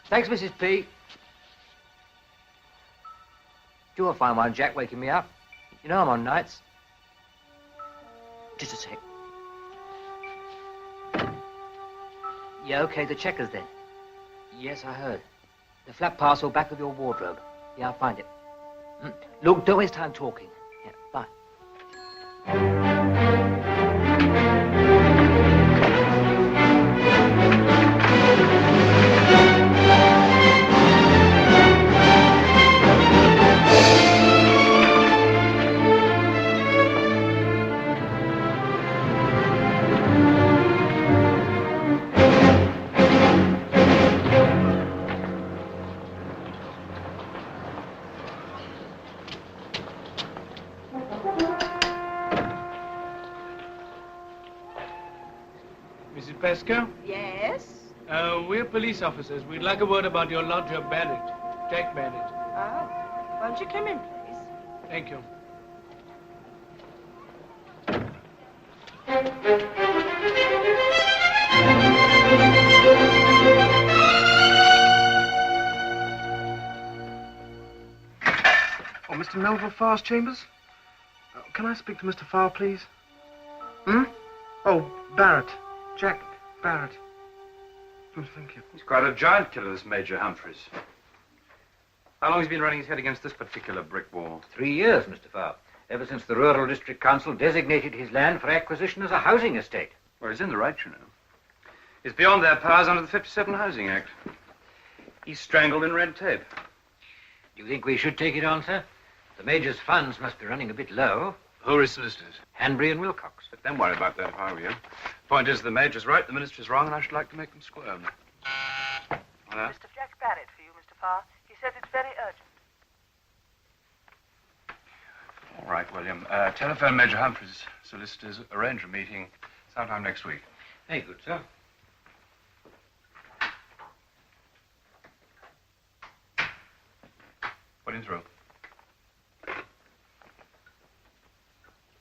Thanks, Mrs. P. You're a fine one, Jack, waking me up. You know I'm on nights. Just a sec. Yeah, okay, the checkers then. Yes, I heard. The flat parcel back of your wardrobe. Yeah, I'll find it. Look, don't waste time talking. Yeah, bye. Mrs. Pesco? Yes? We're police officers. We'd like a word about your lodger, Barrett. Jack Barrett. Oh. Won't you come in, please? Thank you. Oh, Mr. Melville Farr's chambers? Can I speak to Mr. Farr, please? Oh, Barrett. Jack Barrett. Oh, thank you. He's quite a giant killer, this Major Humphreys. How long has he been running his head against this particular brick wall? 3 years, Mr. Farr. Ever since the Rural District Council designated his land for acquisition as a housing estate. Well, he's in the right, you know. It's beyond their powers under the 57 Housing Act. He's strangled in red tape. Do you think we should take it on, sir? The Major's funds must be running a bit low. Who are his solicitors? Hanbury and Wilcox. But don't worry about that if I were you. Point is, the Major's right, the Minister's wrong, and I should like to make them squirm. Hello? Mr. Jack Barrett for you, Mr. Farr. He says it's very urgent. All right, William. Telephone Major Humphreys' solicitors, arrange a meeting sometime next week. Very good, sir. Put him through.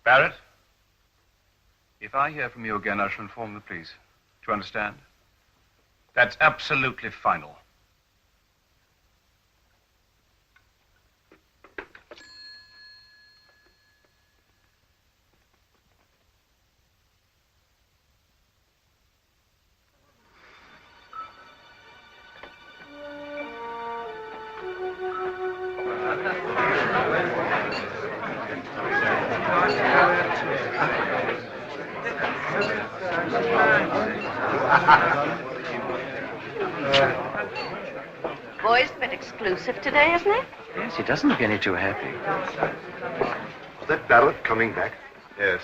Barrett, if I hear from you again, I shall inform the police. Do you understand? That's absolutely final. Boy's a bit exclusive today, isn't he? Yes, he doesn't look any too happy. Was that Barrett coming back? Yes.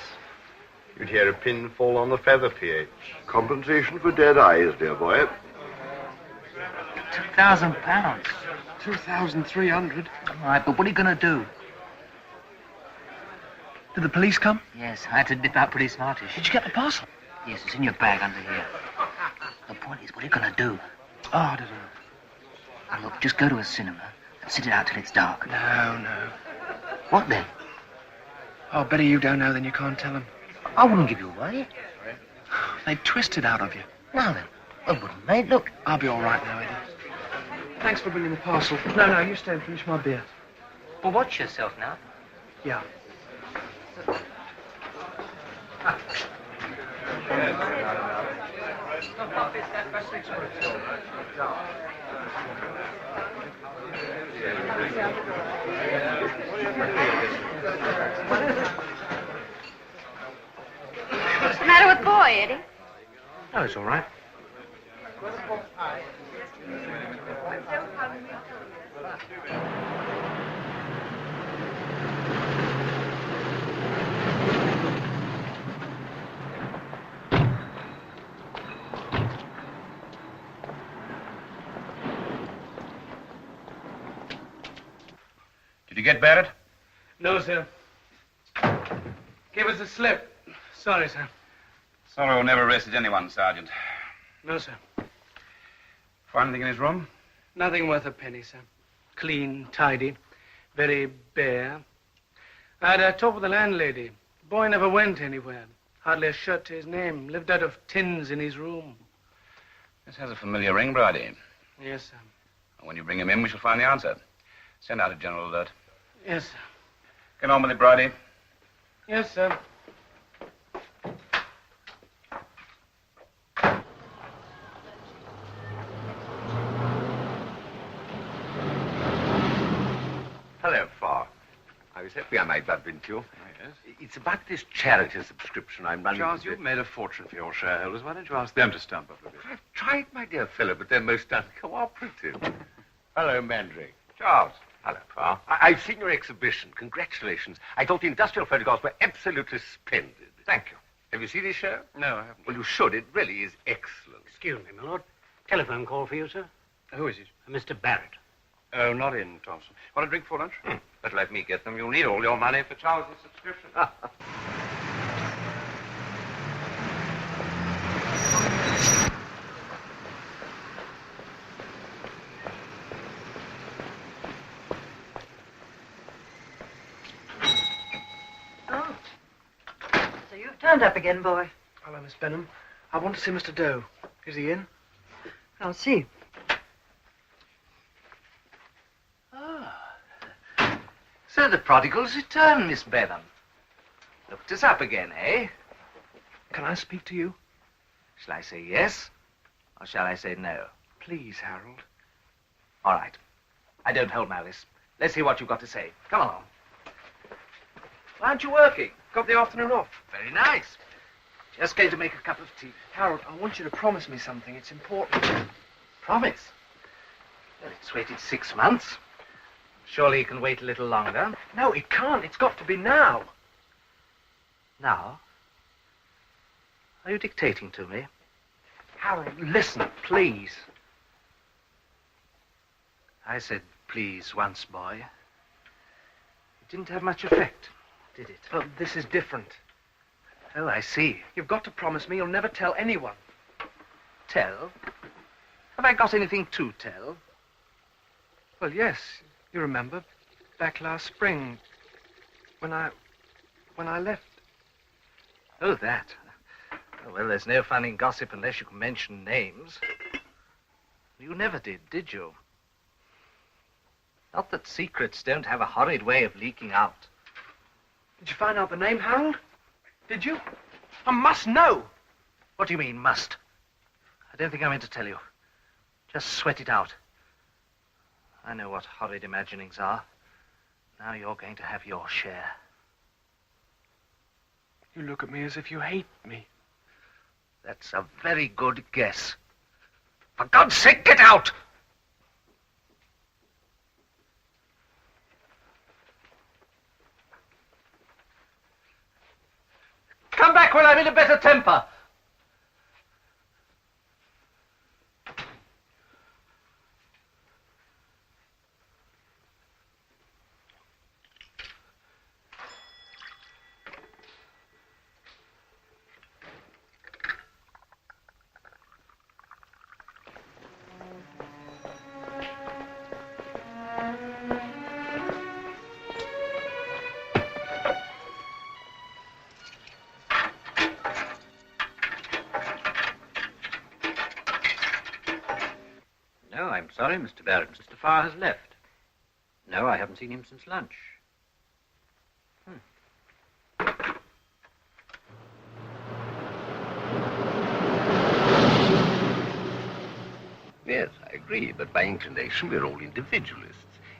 You'd hear a pin fall on the feather, P.H. Compensation for dead eyes, dear boy. £2,000. 2,300. All right, but what are you going to do? Did the police come? Yes, I had to dip out pretty smartish. Did you get the parcel? Yes, it's in your bag under here. The point is, what are you going to do? Oh, I don't know. Now, look, just go to a cinema and sit it out till it's dark. No. What then? Oh, better you don't know than you can't tell them. I wouldn't give you away. They'd twist it out of you. Now then. I wouldn't, mate. Look. I'll be all right now, Eddie. Thanks for bringing the parcel. No, you stay and finish my beer. Well, watch yourself now. Yeah. What's the matter with Boy, Eddie? Oh, it's all right. Did you get Barrett? No, sir. Give us a slip. Sorry, sir. Sorrow never arrested anyone, Sergeant. No, sir. Find anything in his room? Nothing worth a penny, sir. Clean, tidy, very bare. I had a talk with the landlady. The boy never went anywhere. Hardly a shirt to his name. Lived out of tins in his room. This has a familiar ring, Bridie. Yes, sir. And when you bring him in, we shall find the answer. Send out a general alert. Yes, sir. Get on with it, Bridie. Yes, sir. Hello, Farr. I was hoping I might bump into you. Yes. It's about this charity subscription I'm running. Charles, you've made a fortune for your shareholders. Why don't you ask them to stump up a bit? I've tried, my dear fellow, but they're most uncooperative. Hello, Mandrake. Charles. Hello, Farr. I've seen your exhibition. Congratulations. I thought the industrial photographs were absolutely splendid. Thank you. Have you seen this show? No, I haven't. Well, you should. It really is excellent. Excuse me, my lord. Telephone call for you, sir. Who is it? Mr. Barrett. Oh, not in, Thompson. Want a drink for lunch? But let me get them. You'll need all your money for Charles's subscription. Oh. So you've turned up again, boy. Hello, Miss Benham. I want to see Mr. Doe. Is he in? I'll see. So the prodigal's returned, Miss Benham. Looked us up again, eh? Can I speak to you? Shall I say yes, or shall I say no? Please, Harold. All right. I don't hold malice. Let's hear what you've got to say. Come along. Why aren't you working? Got the afternoon off. Very nice. Just going to make a cup of tea. Harold, I want you to promise me something. It's important. Promise? Well, it's waited 6 months. Surely you can wait a little longer. No, it can't. It's got to be now. Now? Are you dictating to me? Harold, listen, please. I said please once, boy. It didn't have much effect, did it? But this is different. Oh, I see. You've got to promise me you'll never tell anyone. Tell? Have I got anything to tell? Well, yes. You remember, back last spring, when I left. Oh, that. Oh, well, there's no fun in gossip unless you can mention names. You never did you? Not that secrets don't have a horrid way of leaking out. Did you find out the name, Harold? Did you? I must know. What do you mean, must? I don't think I meant to tell you. Just sweat it out. I know what horrid imaginings are. Now you're going to have your share. You look at me as if you hate me. That's a very good guess. For God's sake, get out! Come back when I'm in a better temper. No, I'm sorry, Mr. Barrett. Mr. Farr has left. No, I haven't seen him since lunch. Yes, I agree, but by inclination we're all individualists.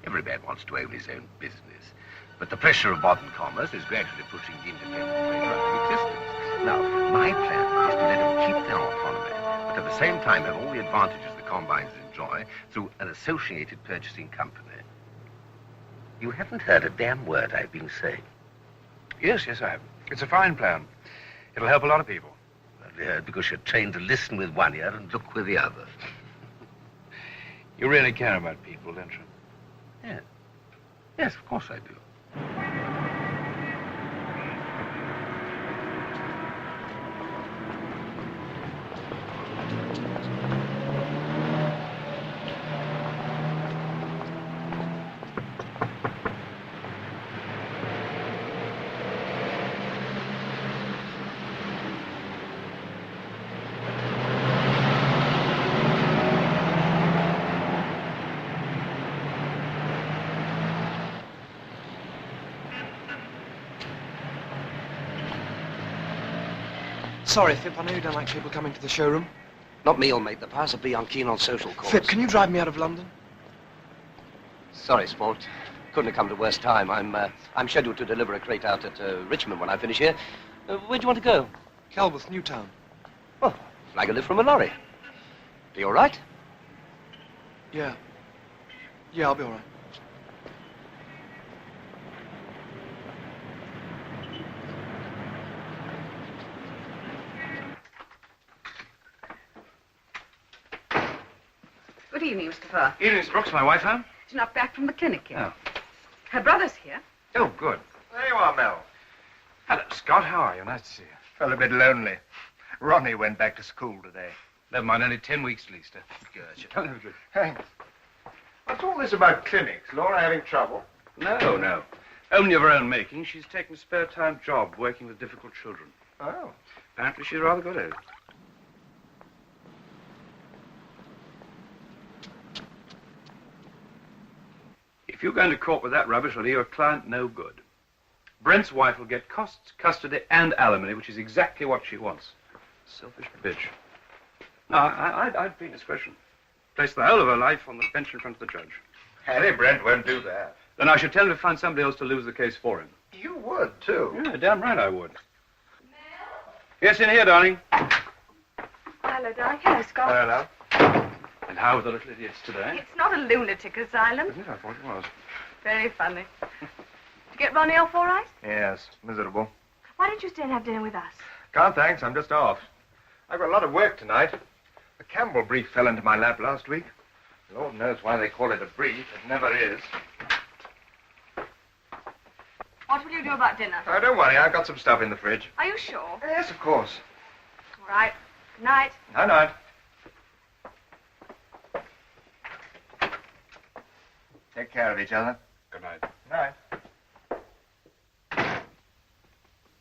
Every man wants to own his own business. But the pressure of modern commerce is gradually pushing the independent trader out of existence. Now, my plan is to let them keep their autonomy, but at the same time have all the advantages the combines enjoy through an associated purchasing company. You haven't heard a damn word I've been saying. Yes, I have. It's a fine plan. It'll help a lot of people. I've heard because you're trained to listen with one ear and look with the other. You really care about people, don't you? Yes. Yes, of course I do. Sorry, Fip, I know you don't like people coming to the showroom. Not me, old mate. The possibly on keen on social calls. Fip, can you drive me out of London? Sorry, Sport. Couldn't have come at a worse time. I'm scheduled to deliver a crate out at Richmond when I finish here. Where do you want to go? Kelworth, Newtown. Oh, flag a lift from a lorry. Are you all right? Yeah. Yeah, I'll be all right. Good evening, Mr. Farr. Evening, Miss Brooks, my wife, huh? She's not back from the clinic yet. Oh. Her brother's here. Oh, good. There you are, Mel. Hello, Scott. How are you? Nice to see you. Felt a bit lonely. Ronnie went back to school today. Never mind, only 10 weeks till Easter. Good. Thanks. What's all this about clinics? Laura having trouble? No. Only of her own making. She's taken a spare-time job working with difficult children. Oh. Apparently she's rather good at it. If you're going to court with that rubbish, it'll do your client no good. Brent's wife will get costs, custody, and alimony, which is exactly what she wants. Selfish bitch. No, I'd be discretion. Place the whole of her life on the bench in front of the judge. Harry Brent won't do that. Then I should tell him to find somebody else to lose the case for him. You would, too. Yeah, damn right I would. Yes, in here, darling. Hello, darling. Hello, Scott. Hello. And how are the little idiots today? It's not a lunatic asylum. Isn't it? I thought it was. Very funny. Did you get Ronnie off all right? Yes, miserable. Why don't you stay and have dinner with us? Can't, thanks. I'm just off. I've got a lot of work tonight. The Campbell brief fell into my lap last week. Lord knows why they call it a brief. It never is. What will you do about dinner? Oh, don't worry. I've got some stuff in the fridge. Are you sure? Yes, of course. All right. Good night. Night-night. Take care of each other. Good night. Night.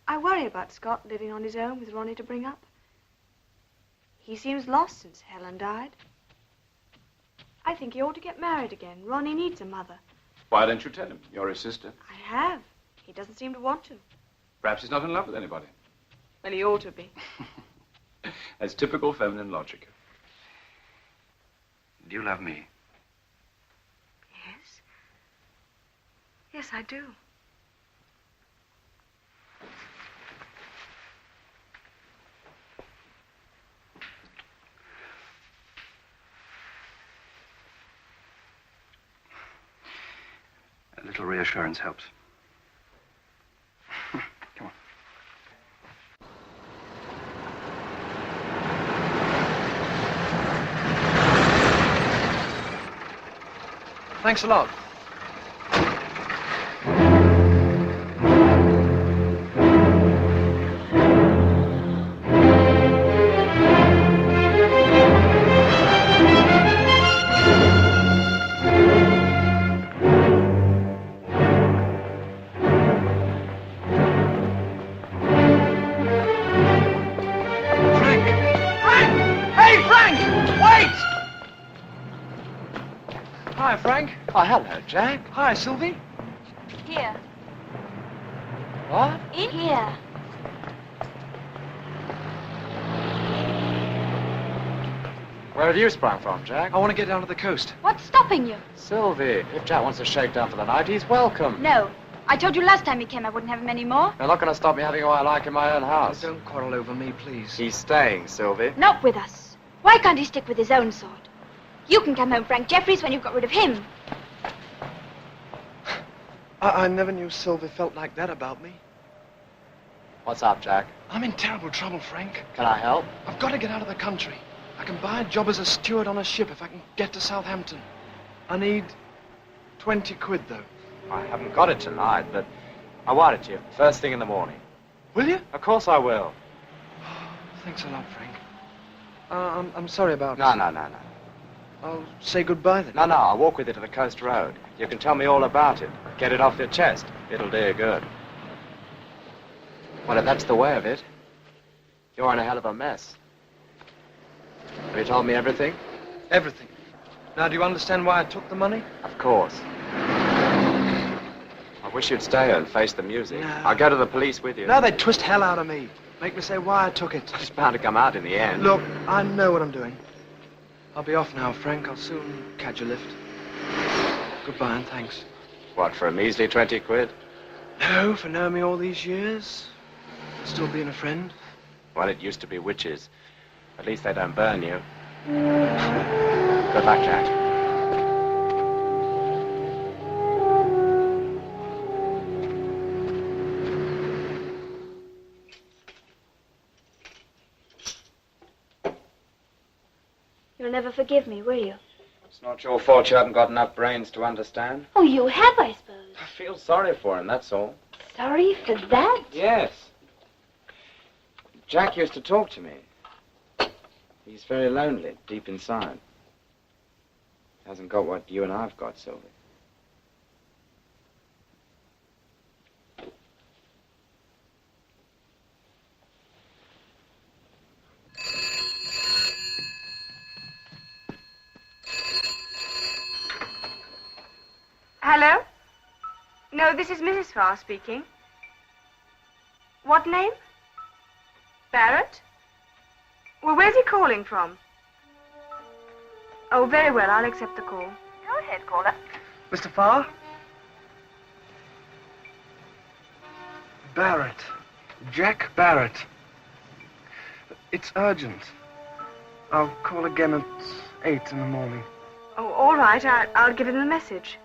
I worry about Scott living on his own with Ronnie to bring up. He seems lost since Helen died. I think he ought to get married again. Ronnie needs a mother. Why don't you tell him? You're his sister. I have. He doesn't seem to want to. Perhaps he's not in love with anybody. Well, he ought to be. That's typical feminine logic. Do you love me? Yes. Yes, I do. A little reassurance helps. Come on. Thanks a lot. Hi, Frank. Oh, hello, Jack. Hi, Sylvie. Here. What? In here. Where have you sprung from, Jack? I want to get down to the coast. What's stopping you? Sylvie, if Jack wants to shake down for the night, he's welcome. No. I told you last time he came I wouldn't have him anymore. You're not going to stop me having who I like in my own house. Don't quarrel over me, please. He's staying, Sylvie. Not with us. Why can't he stick with his own sort? You can come home, Frank Jeffries, when you've got rid of him. I never knew Sylvie felt like that about me. What's up, Jack? I'm in terrible trouble, Frank. Can I help? I've got to get out of the country. I can buy a job as a steward on a ship if I can get to Southampton. I need 20 quid, though. I haven't got it tonight, but I'll wire it to you first thing in the morning. Will you? Of course I will. Thanks a lot, Frank. I'm sorry about... No. I'll say goodbye then. No, I'll walk with you to the coast road. You can tell me all about it. Get it off your chest. It'll do you good. Well, if that's the way of it, you're in a hell of a mess. Have you told me everything? Everything. Now, do you understand why I took the money? Of course. I wish you'd stay here and face the music. No. I'll go to the police with you. No, they'd twist hell out of me. Make me say why I took it. It's bound to come out in the end. Look, I know what I'm doing. I'll be off now, Frank. I'll soon catch a lift. Goodbye and thanks. What, for a measly 20 quid? No, for knowing me all these years. Still being a friend. Well, it used to be witches. At least they don't burn you. Good luck, Jack. You'll never forgive me, will you? It's not your fault you haven't got enough brains to understand. Oh, you have, I suppose. I feel sorry for him, that's all. Sorry for that? Yes. Jack used to talk to me. He's very lonely, deep inside. Hasn't got what you and I've got, Sylvie. Hello? No, this is Mrs. Farr speaking. What name? Barrett? Well, where's he calling from? Oh, very well. I'll accept the call. Go ahead, caller. Mr. Farr? Barrett. Jack Barrett. It's urgent. I'll call again at 8 in the morning. Oh, all right. I'll give him the message.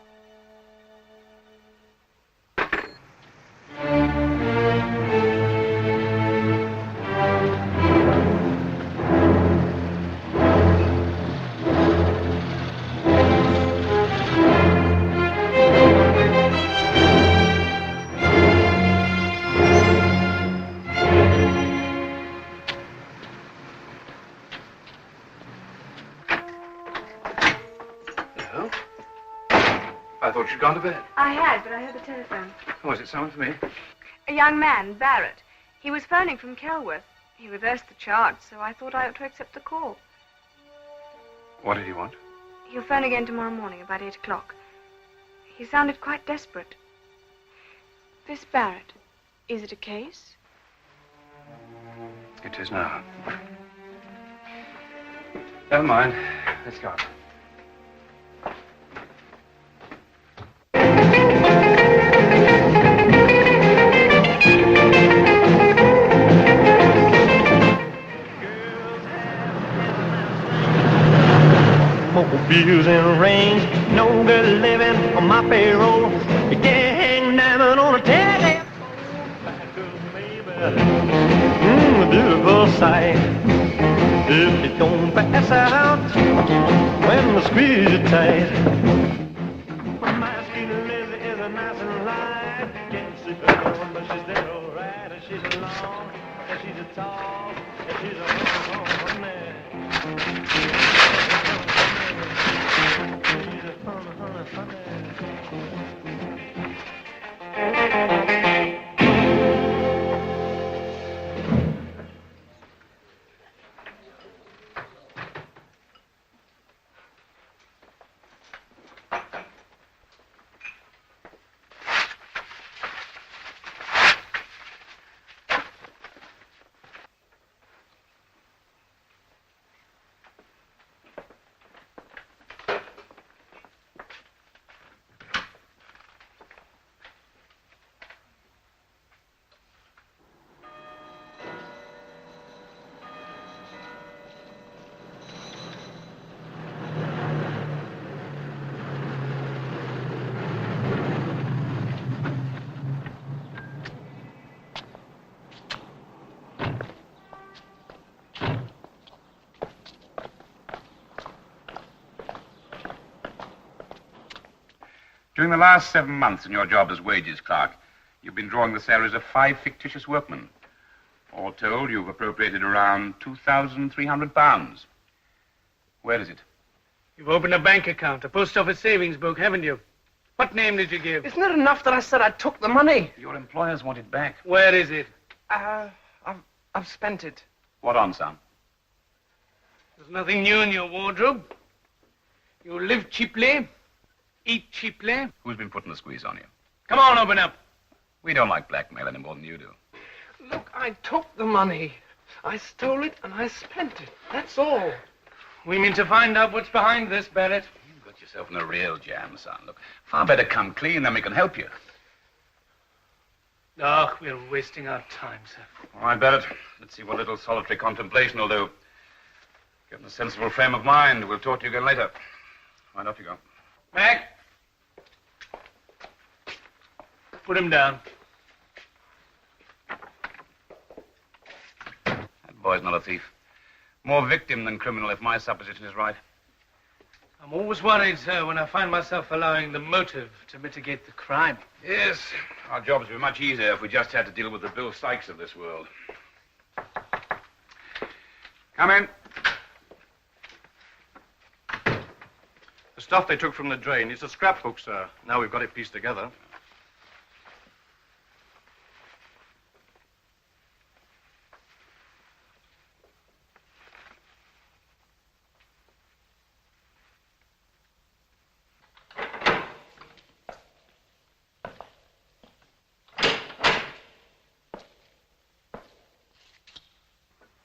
I thought you'd gone to bed. I had, but I heard the telephone. Oh, is it someone for me? A young man, Barrett. He was phoning from Kelworth. He reversed the charge, so I thought I ought to accept the call. What did he want? He'll phone again tomorrow morning about 8 o'clock. He sounded quite desperate. This Barrett, is it a case? It is now. Never mind. Let's go. Mobiles and rings, no good living on my payroll. You can't hang diamond on a telephone. A beautiful sight. If you don't pass out when the squeeze you tight. My sweet Lizzie is a nice and light. Can't sleep alone, but she's dead alright. And she's a long, and she's a tall, and she's a long man. During the last 7 months in your job as wages clerk, you've been drawing the salaries of 5 fictitious workmen. All told, you've appropriated around £2,300. Where is it? You've opened a bank account, a post office savings book, haven't you? What name did you give? Isn't it enough that I said I took the money? Your employers want it back. Where is it? I've spent it. What on, son? There's nothing new in your wardrobe. You live cheaply, eat cheaply. Who's been putting the squeeze on you? Come on, open up. We don't like blackmail any more than you do. Look, I took the money. I stole it and I spent it. That's all. We mean to find out what's behind this, Barrett. You've got yourself in a real jam, son. Look, far better come clean, then we can help you. Oh, we're wasting our time, sir. All right, Barrett. Let's see what little solitary contemplation will do. Get in a sensible frame of mind. We'll talk to you again later. Right, off you go. Mac. Put him down. That boy's not a thief. More victim than criminal, if my supposition is right. I'm always worried, sir, when I find myself allowing the motive to mitigate the crime. Yes, our jobs would be much easier if we just had to deal with the Bill Sykes of this world. Come in. The stuff they took from the drain is a scrapbook, sir. Now we've got it pieced together.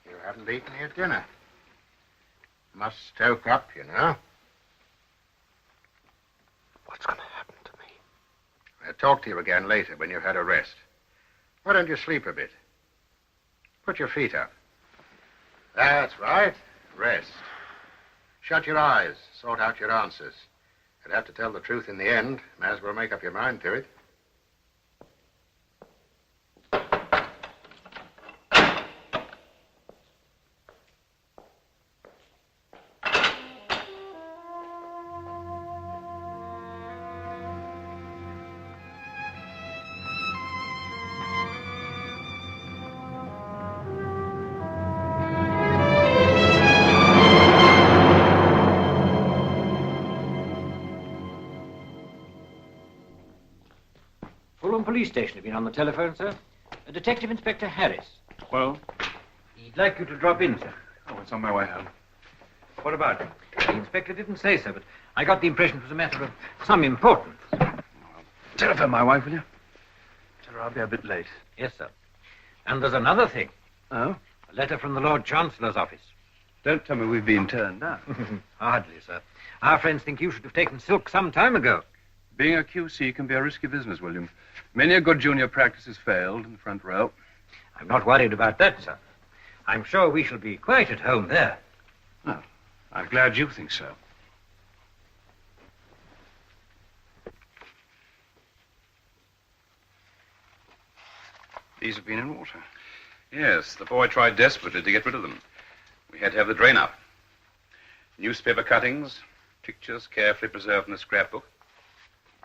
You haven't eaten your dinner. Must stoke up, you know. What's going to happen to me? I'll talk to you again later when you've had a rest. Why don't you sleep a bit? Put your feet up. That's right. Rest. Shut your eyes. Sort out your answers. You'll have to tell the truth in the end. May as well make up your mind to it. Police station have been on the telephone, sir. Detective Inspector Harris. Well? He'd like you to drop in, sir. Oh, it's on my way home. What about? The inspector didn't say so, but I got the impression it was a matter of some importance. Telephone my wife, will you? Tell her I'll be a bit late. Yes, sir. And there's another thing. Oh? A letter from the Lord Chancellor's office. Don't tell me we've been turned down. Hardly, sir. Our friends think you should have taken silk some time ago. Being a QC can be a risky business, William. Many a good junior practice has failed in the front row. I'm not worried about that, sir. I'm sure we shall be quite at home there. Oh, I'm glad you think so. These have been in water. Yes, the boy tried desperately to get rid of them. We had to have the drain up. Newspaper cuttings, pictures carefully preserved in the scrapbook,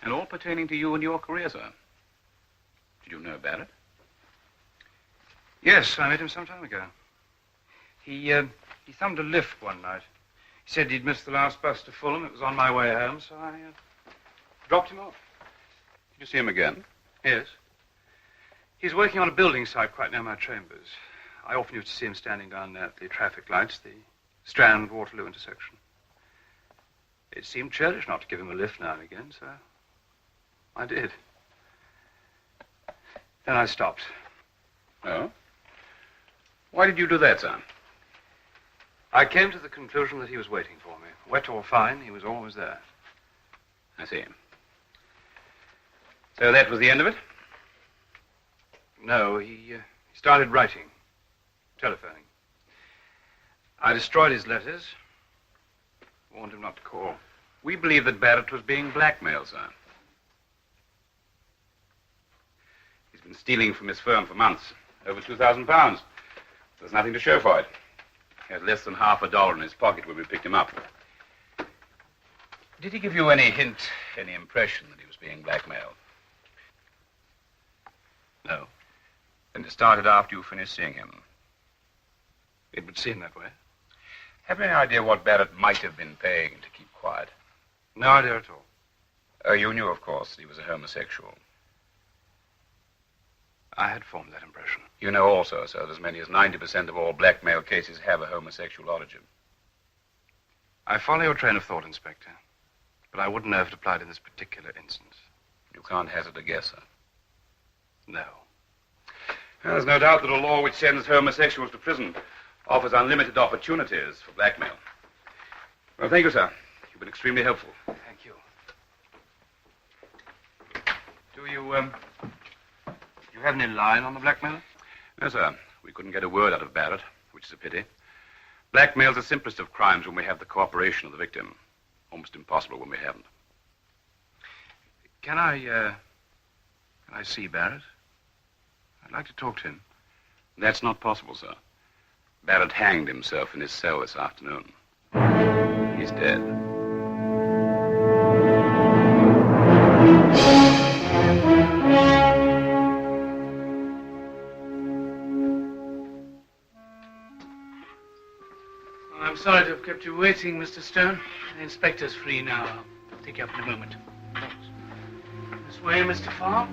and all pertaining to you and your career, sir. Did you know about it? Yes, I met him some time ago. He thumbed a lift one night. He said he'd missed the last bus to Fulham. It was on my way home, so I dropped him off. Did you see him again? Yes. He's working on a building site quite near my chambers. I often used to see him standing down there at the traffic lights, the Strand-Waterloo intersection. It seemed churlish not to give him a lift now and again, so I did. Then I stopped. Oh? Why did you do that, son? I came to the conclusion that he was waiting for me. Wet or fine, he was always there. I see. So that was the end of it? No, he started writing, telephoning. I destroyed his letters, warned him not to call. We believe that Barrett was being blackmailed, sir. He's been stealing from his firm for months. Over £2,000. There's nothing to show for it. He had less than $50 in his pocket when we picked him up. Did he give you any hint, any impression that he was being blackmailed? No. Then it started after you finished seeing him. It would seem that way. Have you any idea what Barrett might have been paying to keep quiet? No idea at all. Oh, you knew, of course, that he was a homosexual. I had formed that impression. You know also, sir, that as many as 90% of all blackmail cases have a homosexual origin. I follow your train of thought, Inspector. But I wouldn't know if it applied in this particular instance. You can't hazard a guess, sir. No. There's no doubt that a law which sends homosexuals to prison offers unlimited opportunities for blackmail. Well, thank you, sir. You've been extremely helpful. Thank you. Do you have any line on the blackmailer? No, sir. We couldn't get a word out of Barrett, which is a pity. Blackmail's the simplest of crimes when we have the cooperation of the victim. Almost impossible when we haven't. Can I see Barrett? I'd like to talk to him. That's not possible, sir. Barrett hanged himself in his cell this afternoon. He's dead. I'm sorry to have kept you waiting, Mr. Stone. The inspector's free now. I'll take you up in a moment. Thanks. This way, Mr. Farr.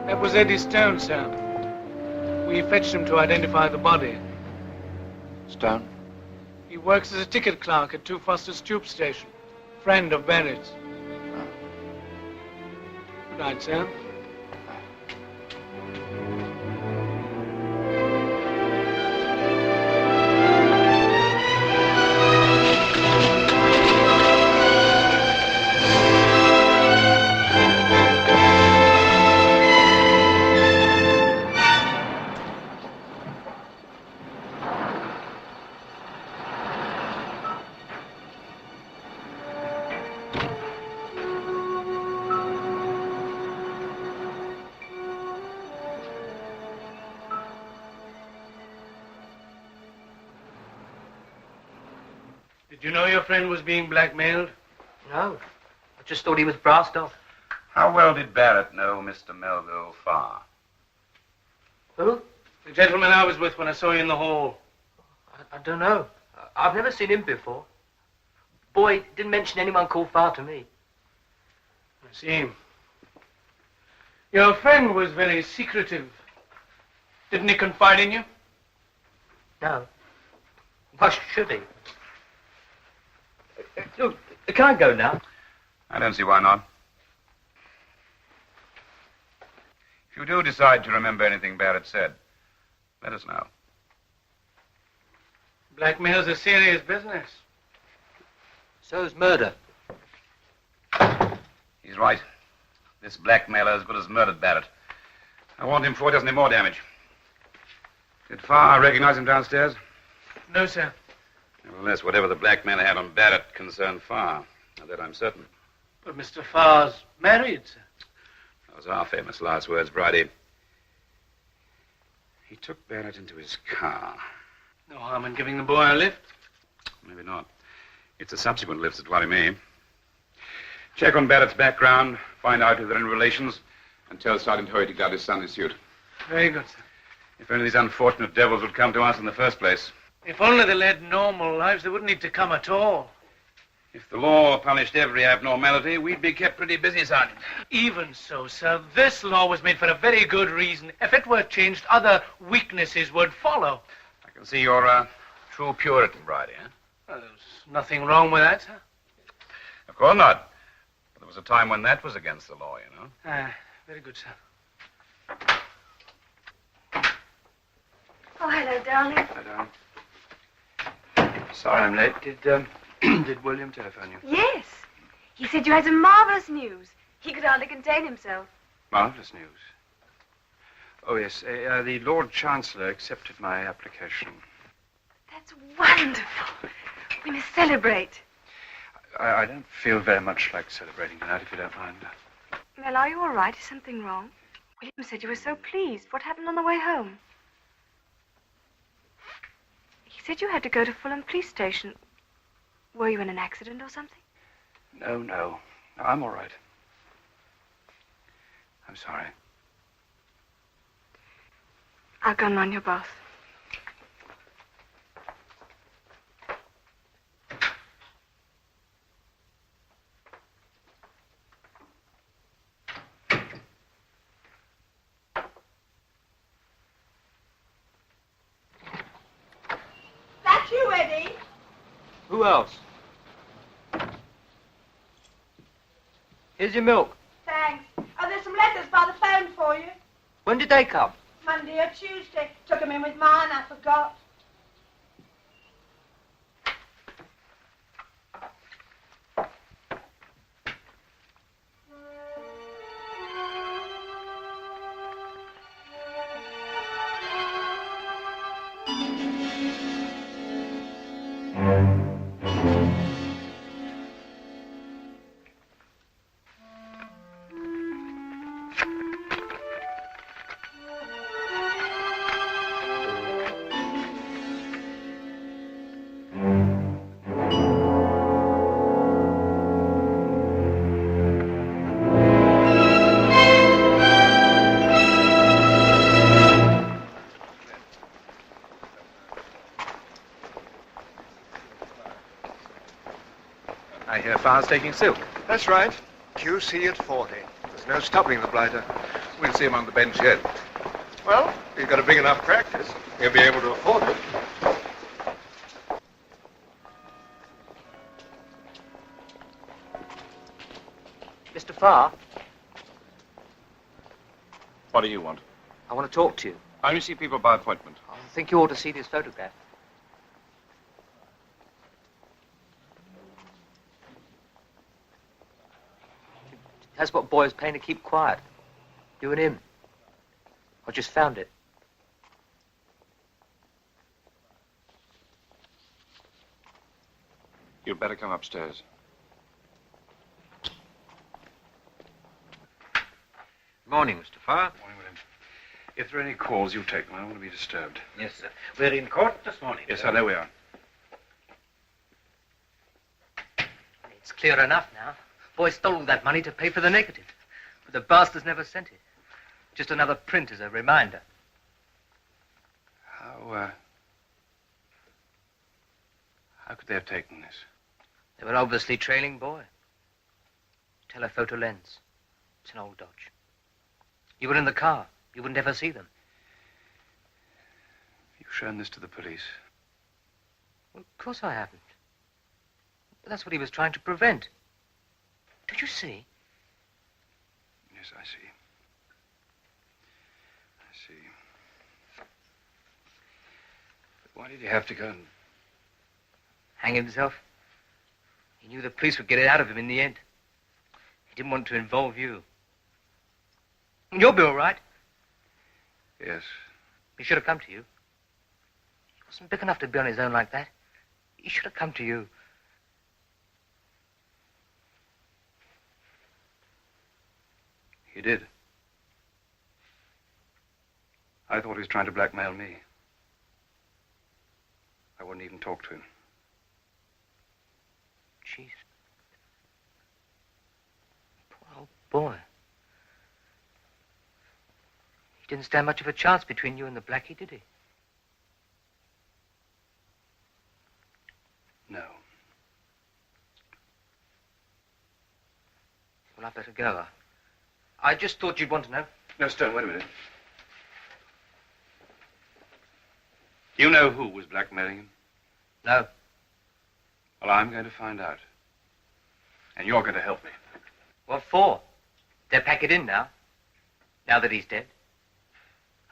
That was Eddie Stone, sir. We fetched him to identify the body. Stone? He works as a ticket clerk at 2 Foster's Tube Station. Friend of Barrett's. Good night, sir. Did you know your friend was being blackmailed? No. I just thought he was brassed off. How well did Barrett know Mr. Melville Farr? Who? The gentleman I was with when I saw you in the hall. I don't know. I've never seen him before. Boy didn't mention anyone called Farr to me. I see. Your friend was very secretive. Didn't he confide in you? No. Why should he? Look, can I go now? I don't see why not. If you do decide to remember anything Barrett said, let us know. Blackmail's a serious business. So's murder. He's right. This blackmailer as good as murdered Barrett. I want him before he does any more damage. Did Farr recognize him downstairs? No, sir. Nevertheless, whatever the blackmailer had on Barrett concerned Farr. Of that I'm certain. But Mr. Farr's married, sir. Those are famous last words, Bridie. He took Barrett into his car. No harm in giving the boy a lift. Maybe not. It's the subsequent lifts that worry me. Check on Barrett's background, find out if they're in relations, and tell Sergeant Hoyt to guard his son in suit. Very good, sir. If only these unfortunate devils would come to us in the first place. If only they led normal lives, they wouldn't need to come at all. If the law punished every abnormality, we'd be kept pretty busy, Sergeant. Even so, sir, this law was made for a very good reason. If it were changed, other weaknesses would follow. I can see you're a true Puritan, Bridie, huh? Well, there's nothing wrong with that, sir. Of course not. But there was a time when that was against the law, you know. Very good, sir. Oh, hello, darling. Hi, darling. Sorry I'm late. Did William telephone you? Yes. He said you had some marvelous news. He could hardly contain himself. Marvelous news. Oh, yes. The Lord Chancellor accepted my application. That's wonderful. We must celebrate. I don't feel very much like celebrating tonight, if you don't mind. Mel, are you all right? Is something wrong? William said you were so pleased. What happened on the way home? He said you had to go to Fulham Police Station. Were you in an accident or something? No. I'm all right. I'm sorry. I'll go and run your bath. That you, Eddie? Who else? Here's your milk. Thanks. Oh, there's some letters by the phone for you. When did they come? Monday or Tuesday. Took them in with mine, I forgot. I hear Farr's taking silk. That's right. QC at 40. There's no stopping the blighter. We'll see him on the bench yet. Well, he's got a big enough practice. He'll be able to afford it. Mr. Farr, What do you want? I want to talk to you. I only see people by appointment. I think you ought to see this photograph. That's what boys paying to keep quiet. You and him. I just found it. You'd better come upstairs. Morning, Mr. Farr. Morning, William. If there are any calls, you take them. I don't want to be disturbed. Yes, sir. We're in court this morning. Yes, sir. I know we are. It's clear enough now. Boy stole all that money to pay for the negative. But the bastards never sent it. Just another print as a reminder. How could they have taken this? They were obviously trailing Boy. Telephoto lens. It's an old Dodge. You were in the car. You wouldn't ever see them. You've shown this to the police. Well, of course I haven't. But that's what he was trying to prevent. Don't you see? Yes, I see. I see. But why did you have to go and... Hang himself? He knew the police would get it out of him in the end. He didn't want to involve you. You'll be all right. Yes. He should have come to you. He wasn't big enough to be on his own like that. He should have come to you. He did. I thought he was trying to blackmail me. I wouldn't even talk to him. Jeez. Poor old boy. He didn't stand much of a chance between you and the blackie, did he? No. Well, I'd better go. I just thought you'd want to know. No, Stone, wait a minute. You know who was blackmailing him? No. Well, I'm going to find out. And you're going to help me. What for? They'll pack it in now. Now that he's dead.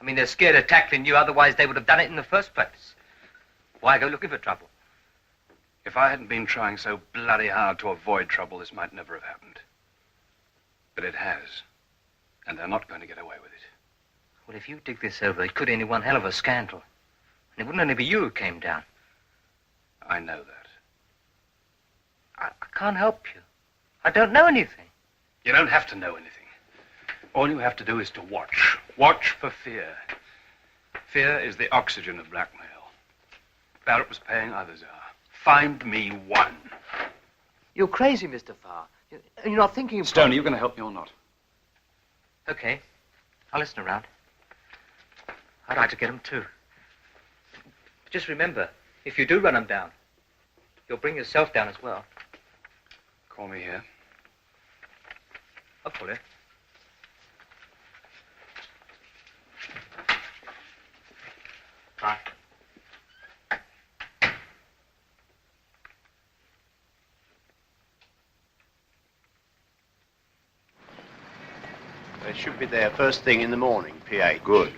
I mean, they're scared of tackling you, otherwise they would have done it in the first place. Why go looking for trouble? If I hadn't been trying so bloody hard to avoid trouble, this might never have happened. But it has. And they're not going to get away with it. Well, if you dig this over, it could end in one hell of a scandal. And it wouldn't only be you who came down. I know that. I can't help you. I don't know anything. You don't have to know anything. All you have to do is to watch. Watch for fear. Fear is the oxygen of blackmail. Barrett was paying, others are. Find me one. You're crazy, Mr. Farr. You're not thinking... Stone, are you going to help me or not? Okay. I'll listen around. I'd like to get them too. But just remember, if you do run them down, you'll bring yourself down as well. Call me here. I'll call you. Bye. Should be there first thing in the morning, PH. Good.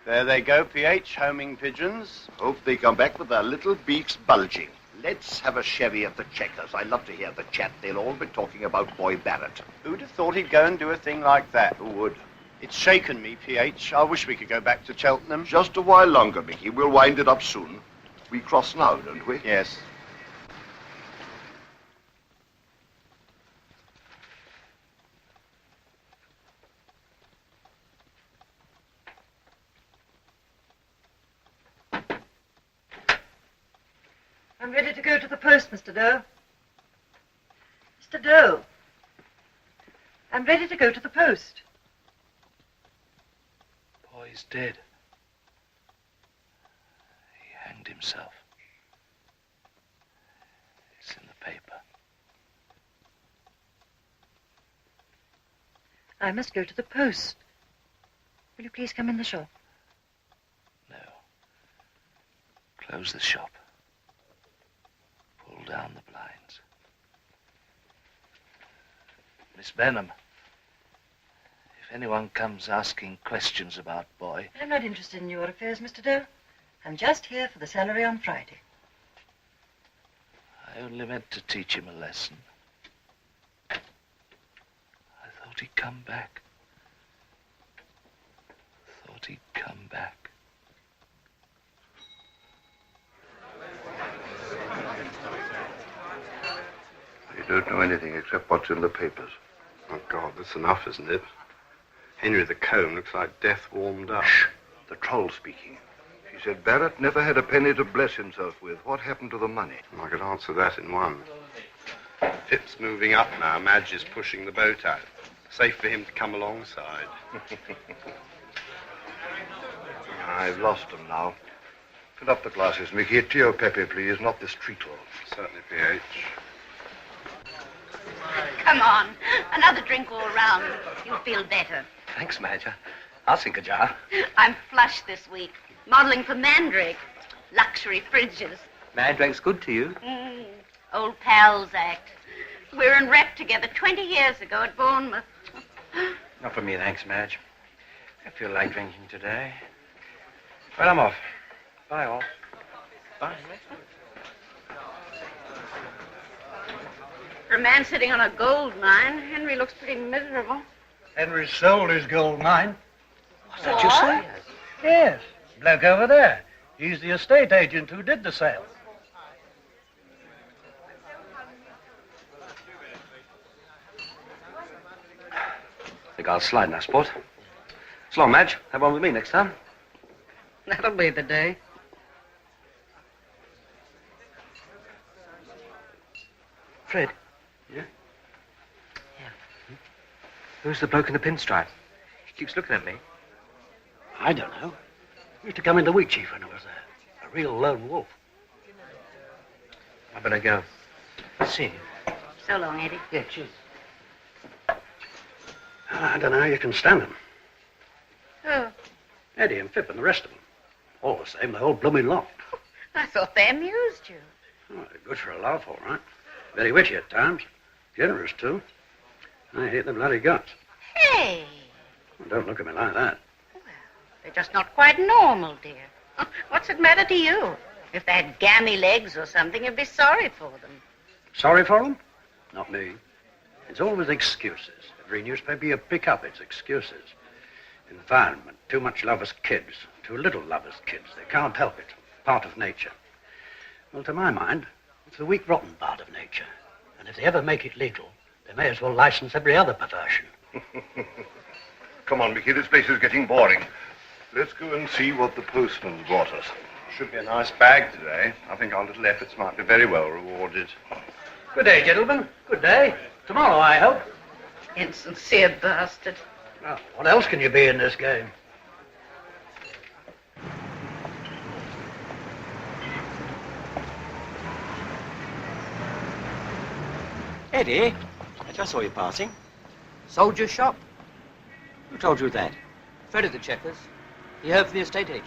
There they go, PH, homing pigeons. Hope they come back with their little beaks bulging. Let's have a chevy at the Checkers. I love to hear the chat. They'll all be talking about Boy Barrett. Who'd have thought he'd go and do a thing like that? Who would? It's shaken me, PH. I wish we could go back to Cheltenham. Just a while longer, Mickey. We'll wind it up soon. We cross now, don't we? Yes. I'm ready to go to the post, Mr. Doe. Mr. Doe. I'm ready to go to the post. Boy's dead. He hanged himself. It's in the paper. I must go to the post. Will you please come in the shop? No. Close the shop. Pull down the blinds. Miss Benham, if anyone comes asking questions about Boy... I'm not interested in your affairs, Mr. Doe. I'm just here for the salary on Friday. I only meant to teach him a lesson. I thought he'd come back. Thought he'd come back. You don't know anything except what's in the papers. Oh, God, that's enough, isn't it? Henry the Comb looks like death warmed up. Shh. The troll speaking. She said Barrett never had a penny to bless himself with. What happened to the money? I could answer that in one. Pip's moving up now. Madge is pushing the boat out. Safe for him to come alongside. I've lost him now. Fill up the glasses, Mickey. Tio Pepe, please, not this treacle. Certainly, PH. Come on. Another drink all round. You'll feel better. Thanks, Madge. I'll sink a jar. I'm flush this week. Modeling for Mandrake. Luxury fridges. Mandrake's good to you. Old pals act. We were in rep together 20 years ago at Bournemouth. Not for me, thanks, Madge. I feel like drinking today. Well, I'm off. Bye, all. Bye. For a man sitting on a gold mine, Henry looks pretty miserable. Henry sold his gold mine. What's that you say? Yes. Bloke over there. He's the estate agent who did the sale. I think I'll slide now, sport. So long, Madge. Have one with me next time. That'll be the day. Fred. Yeah? Yeah. Who's the bloke in the pinstripe? He keeps looking at me. I don't know. He used to come in the wheat chief when I was there. A real lone wolf. I better go. See you. So long, Eddie. Yeah, cheers. I don't know how you can stand them. Oh, Eddie and Pip and the rest of them. All the same, the whole blooming lot. I thought they amused you. Oh, they're good for a laugh, all right. Very witty at times. Generous, too. I hate the bloody guts. Hey, Well, don't look at me like that. they're just not quite normal, dear. What's it matter to you? If they had gammy legs or something, you'd be sorry for them. Sorry for them? Not me. It's always excuses. Every newspaper you pick up, it's excuses. Environment, too much love as kids, too little love as kids. They can't help it. Part of nature. Well, to my mind, it's the weak, rotten part of nature. And if they ever make it legal, they may as well license every other perversion. Come on, Mickey. This place is getting boring. Let's go and see what the postman brought us. Should be a nice bag today. I think our little efforts might be very well rewarded. Good day, gentlemen. Good day. Tomorrow, I hope. Insincere bastard. Well, what else can you be in this game? Eddie, I just saw you passing. Soldier shop? Who told you that? Fred at the Checkers. He heard from the estate agent.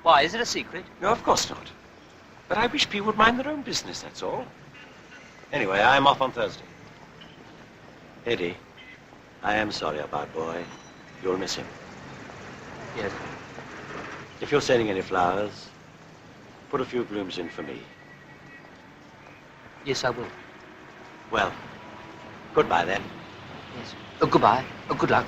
Why, is it a secret? No, of course not. But I wish people would mind their own business, that's all. Anyway, I'm off on Thursday. Eddie, I am sorry about Boy. You'll miss him. Yes. If you're sending any flowers, put a few blooms in for me. Yes, I will. Well, goodbye then. Yes. Goodbye. Good luck.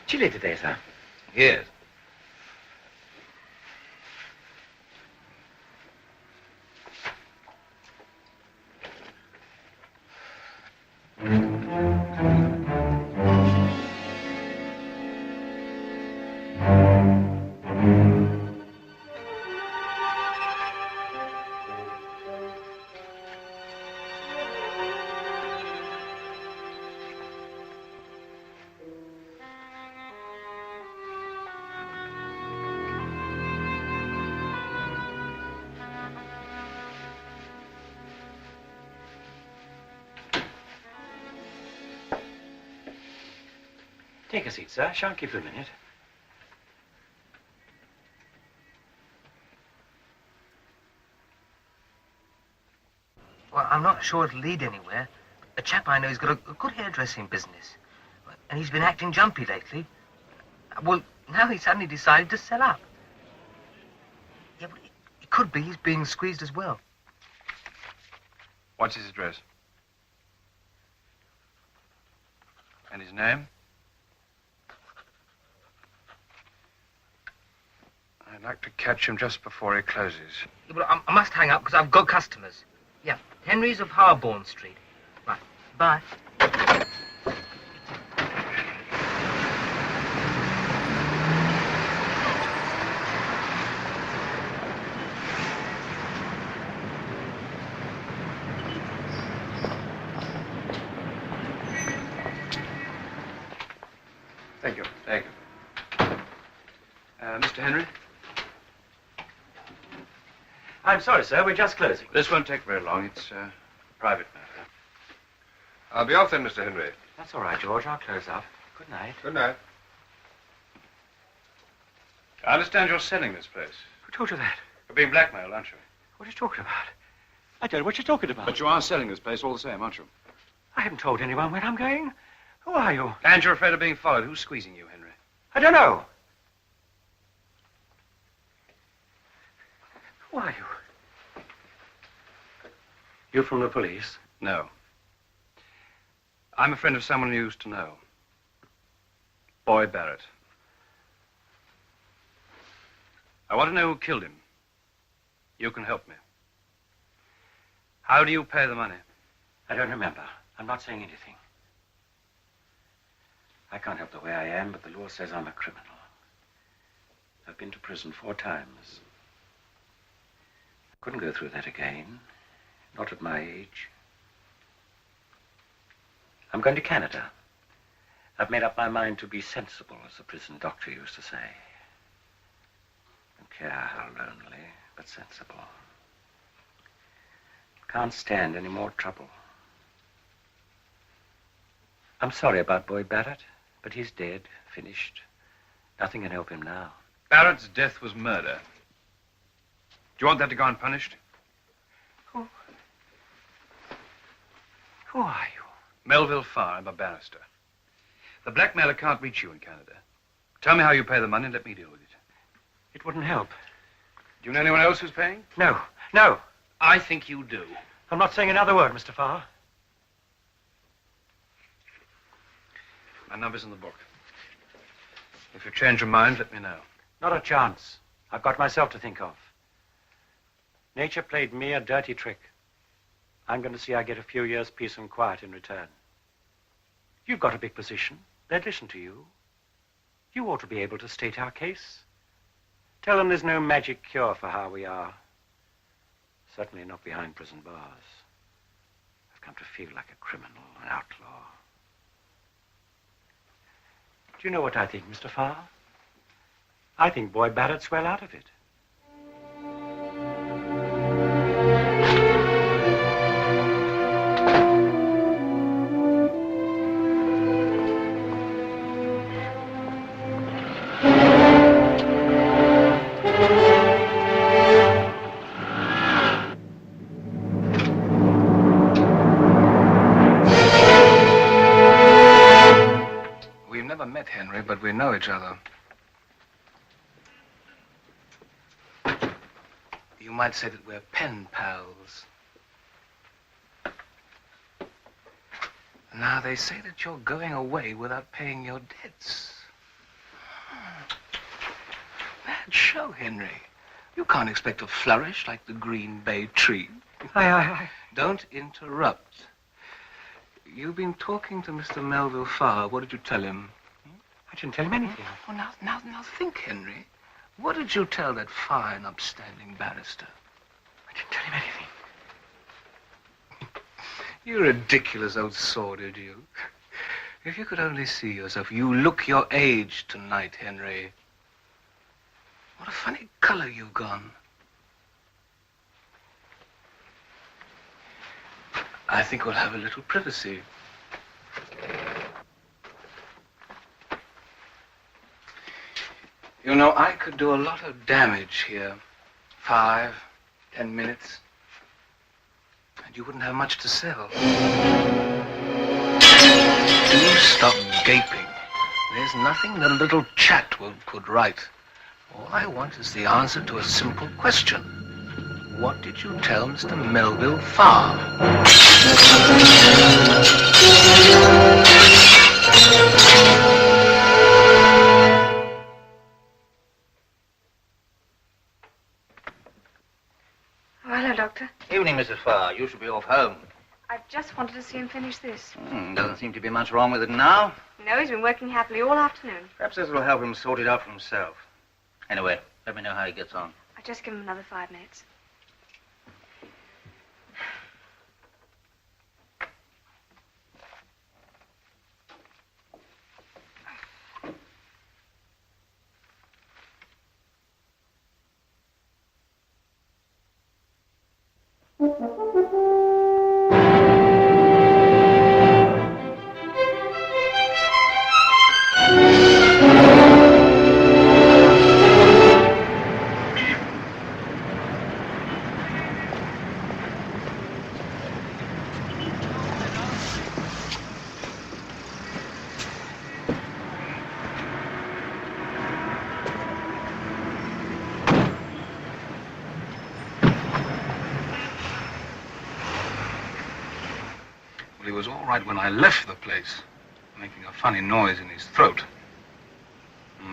Chilly today, sir. Yes. Take a seat, sir. Shan't keep you a minute. Well, I'm not sure it'll lead anywhere. A chap I know has got a good hairdressing business. And he's been acting jumpy lately. Well, now he suddenly decided to sell up. Yeah, but it could be he's being squeezed as well. What's his address? And his name? I'd like to catch him just before he closes. Yeah, but I must hang up because I've got customers. Yeah, Henry's of Harborne Street. Right, bye. Thank you. Thank you. Mr. Henry? I'm sorry, sir. We're just closing. This won't take very long. It's a private matter. I'll be off then, Mr. Henry. That's all right, George. I'll close up. Good night. Good night. I understand you're selling this place. Who told you that? You're being blackmailed, aren't you? What are you talking about? I don't know what you're talking about. But you are selling this place all the same, aren't you? I haven't told anyone where I'm going. Who are you? And you're afraid of being followed. Who's squeezing you, Henry? I don't know. Who are you? You from the police? No. I'm a friend of someone you used to know. Boy Barrett. I want to know who killed him. You can help me. How do you pay the money? I don't remember. I'm not saying anything. I can't help the way I am, but the law says I'm a criminal. I've been to prison 4 times. I couldn't go through that again. Not at my age. I'm going to Canada. I've made up my mind to be sensible, as the prison doctor used to say. Don't care how lonely, but sensible. Can't stand any more trouble. I'm sorry about Boy Barrett, but he's dead, finished. Nothing can help him now. Barrett's death was murder. Do you want that to go unpunished? Who are you? Melville Farr. I'm a barrister. The blackmailer can't reach you in Canada. Tell me how you pay the money and let me deal with it. It wouldn't help. Do you know anyone else who's paying? No. No. I think you do. I'm not saying another word, Mr. Farr. My number's in the book. If you change your mind, let me know. Not a chance. I've got myself to think of. Nature played me a dirty trick. I'm going to see I get a few years' peace and quiet in return. You've got a big position. They'd listen to you. You ought to be able to state our case. Tell them there's no magic cure for how we are. Certainly not behind prison bars. I've come to feel like a criminal, an outlaw. Do you know what I think, Mr. Farr? I think Boy Barrett's well out of it. each other. You might say that we're pen pals. Now, they say that you're going away without paying your debts. Bad show, Henry. You can't expect to flourish like the Green Bay tree. Aye. Don't interrupt. You've been talking to Mr. Melville Farr. What did you tell him? I didn't tell him anything. Oh, now think, Henry. What did you tell that fine, upstanding barrister? I didn't tell him anything. You ridiculous old sordid, you. If you could only see yourself. You look your age tonight, Henry. What a funny color you've gone. I think we'll have a little privacy. You know, I could do a lot of damage here. 5, 10 minutes. And you wouldn't have much to sell. Do stop gaping. There's nothing that a little chat could write. All I want is the answer to a simple question. What did you tell Mr. Melville Farr? Oh, hello, Doctor. Evening, Mrs. Farr. You should be off home. I just wanted to see him finish this. Doesn't seem to be much wrong with it now. No, he's been working happily all afternoon. Perhaps this will help him sort it out for himself. Anyway, let me know how he gets on. I'll just give him another 5 minutes. He was all right when I left the place, making a funny noise in his throat.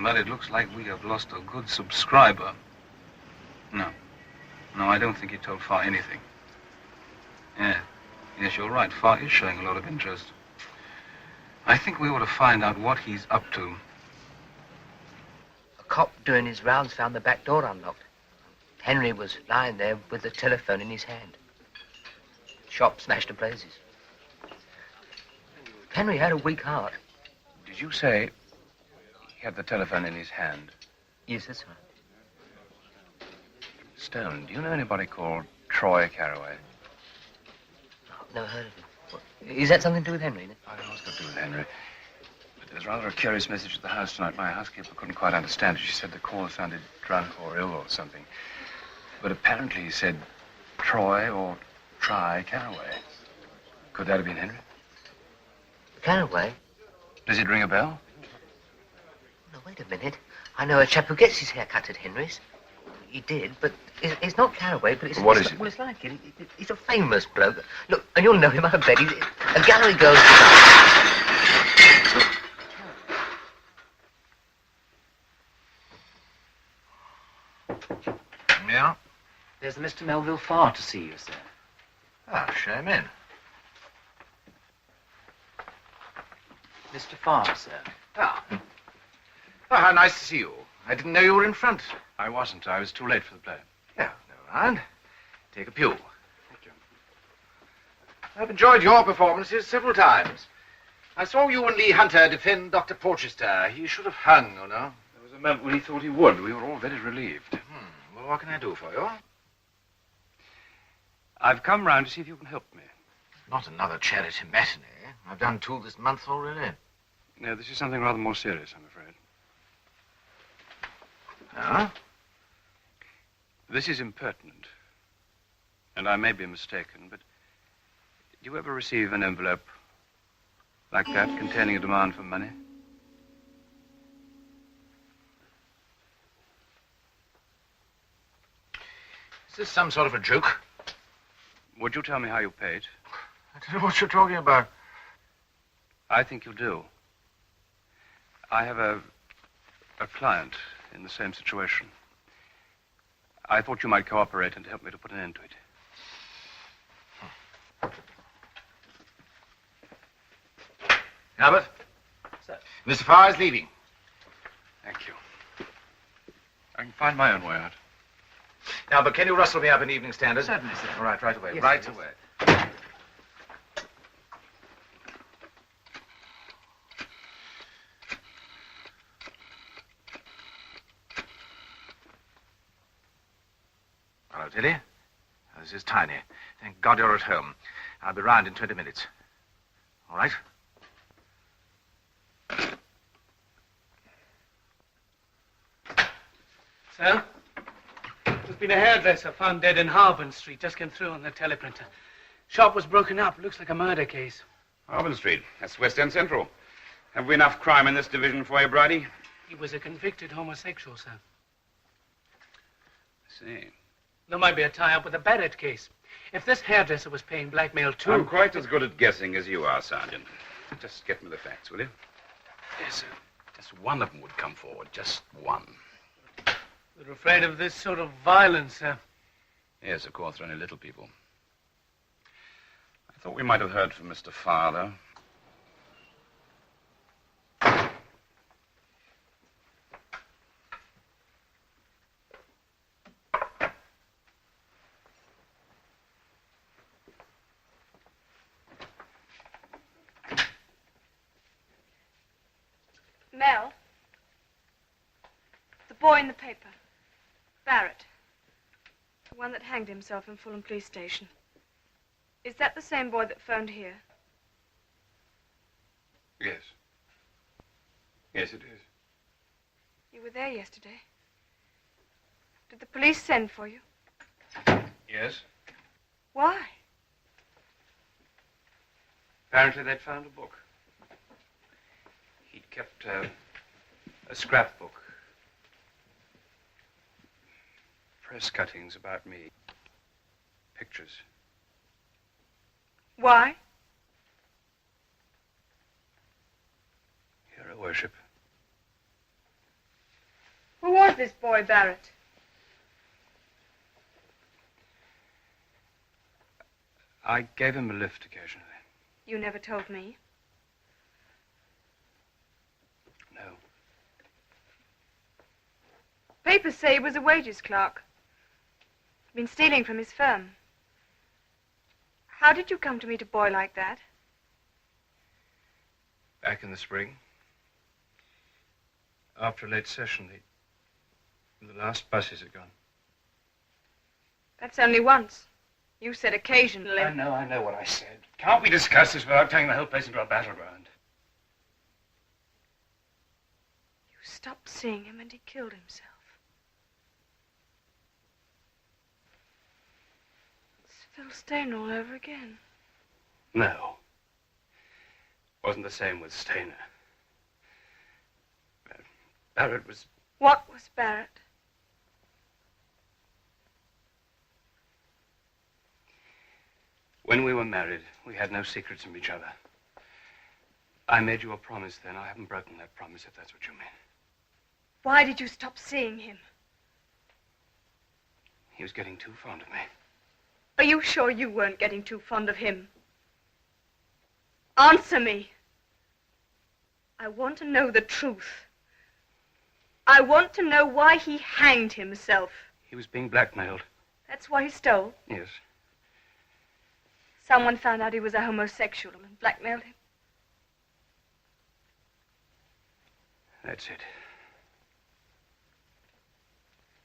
But it looks like we have lost a good subscriber. No, I don't think he told Farr anything. Yes, you're right. Farr is showing a lot of interest. I think we ought to find out what he's up to. A cop doing his rounds found the back door unlocked. Henry was lying there with the telephone in his hand. Shop smashed to blazes. Henry had a weak heart. Did you say he had the telephone in his hand? Yes, that's right. Stone, do you know anybody called Troy Carraway? I've never heard of him. What, is that something to do with Henry? I don't know what's got to do with Henry. But there was rather a curious message at the house tonight. My housekeeper couldn't quite understand it. She said the caller sounded drunk or ill or something. But apparently he said Troy or Try Carraway. Could that have been Henry? Carraway? Does it ring a bell? No, wait a minute. I know a chap who gets his hair cut at Henry's. He did, but it's not Carraway, but it's... What is it? Well, it's like it. He's a famous bloke. Look, and you'll know him, I bet. He's a gallery girl... Yeah? There's Mr. Melville Farr to see you, sir. Ah, show him in. Mr. Farr, sir. Ah. Oh, how nice to see you. I didn't know you were in front. I wasn't. I was too late for the play. Yeah, never mind. Take a pew. Thank you. I've enjoyed your performances several times. I saw you and Lee Hunter defend Dr. Porchester. He should have hung, you know. There was a moment when he thought he would. We were all very relieved. Well, what can I do for you? I've come round to see if you can help me. Not another charity matinee. I've done 2 this month already. No, this is something rather more serious, I'm afraid. Huh? This is impertinent. And I may be mistaken, but do you ever receive an envelope like that containing a demand for money? Is this some sort of a joke? Would you tell me how you paid? I don't know what you're talking about. I think you do. I have a client in the same situation. I thought you might cooperate and help me to put an end to it. Albert? Sir. Mr. Farr is leaving. Thank you. I can find my own way out. Albert, can you rustle me up an Evening Standard? Certainly, sir. All right, right away. Yes, right sir, away. Hello, Tilly. This is Tiny. Thank God you're at home. I'll be round in 20 minutes. All right? Sir? There's been a hairdresser found dead in Harbin Street. Just came through on the teleprinter. Shop was broken up. Looks like a murder case. Harbin Street. That's West End Central. Have we enough crime in this division for you, Bridie? He was a convicted homosexual, sir. I see. There might be a tie-up with the Barrett case. If this hairdresser was paying blackmail too... I'm quite as good at guessing as you are, Sergeant. Just get me the facts, will you? Yes, sir. Just one of them would come forward. Just one. We're afraid of this sort of violence, sir. Yes, of course, they're only little people. I thought we might have heard from Mr. Farr, though. Mel? The boy in the paper. Barrett. The one that hanged himself in Fulham Police Station. Is that the same boy that phoned here? Yes. Yes, it is. You were there yesterday. Did the police send for you? Yes? Why? Apparently they'd found a book. He'd kept a scrapbook. Press cuttings about me. Pictures. Why? Hero worship. Who was this boy, Barrett? I gave him a lift occasionally. You never told me. No. Papers say he was a wages clerk. Been stealing from his firm. How did you come to meet a boy like that? Back in the spring. After a late session, the last buses had gone. That's only once. You said occasionally. I know what I said. Can't we discuss this without turning the whole place into a battleground? You stopped seeing him and he killed himself. It's Phil Stain all over again. No. Wasn't the same with Stainer. Barrett was... What was Barrett? When we were married, we had no secrets from each other. I made you a promise then. I haven't broken that promise, if that's what you mean. Why did you stop seeing him? He was getting too fond of me. Are you sure you weren't getting too fond of him? Answer me. I want to know the truth. I want to know why he hanged himself. He was being blackmailed. That's why he stole. Yes. Someone found out he was a homosexual and blackmailed him. That's it.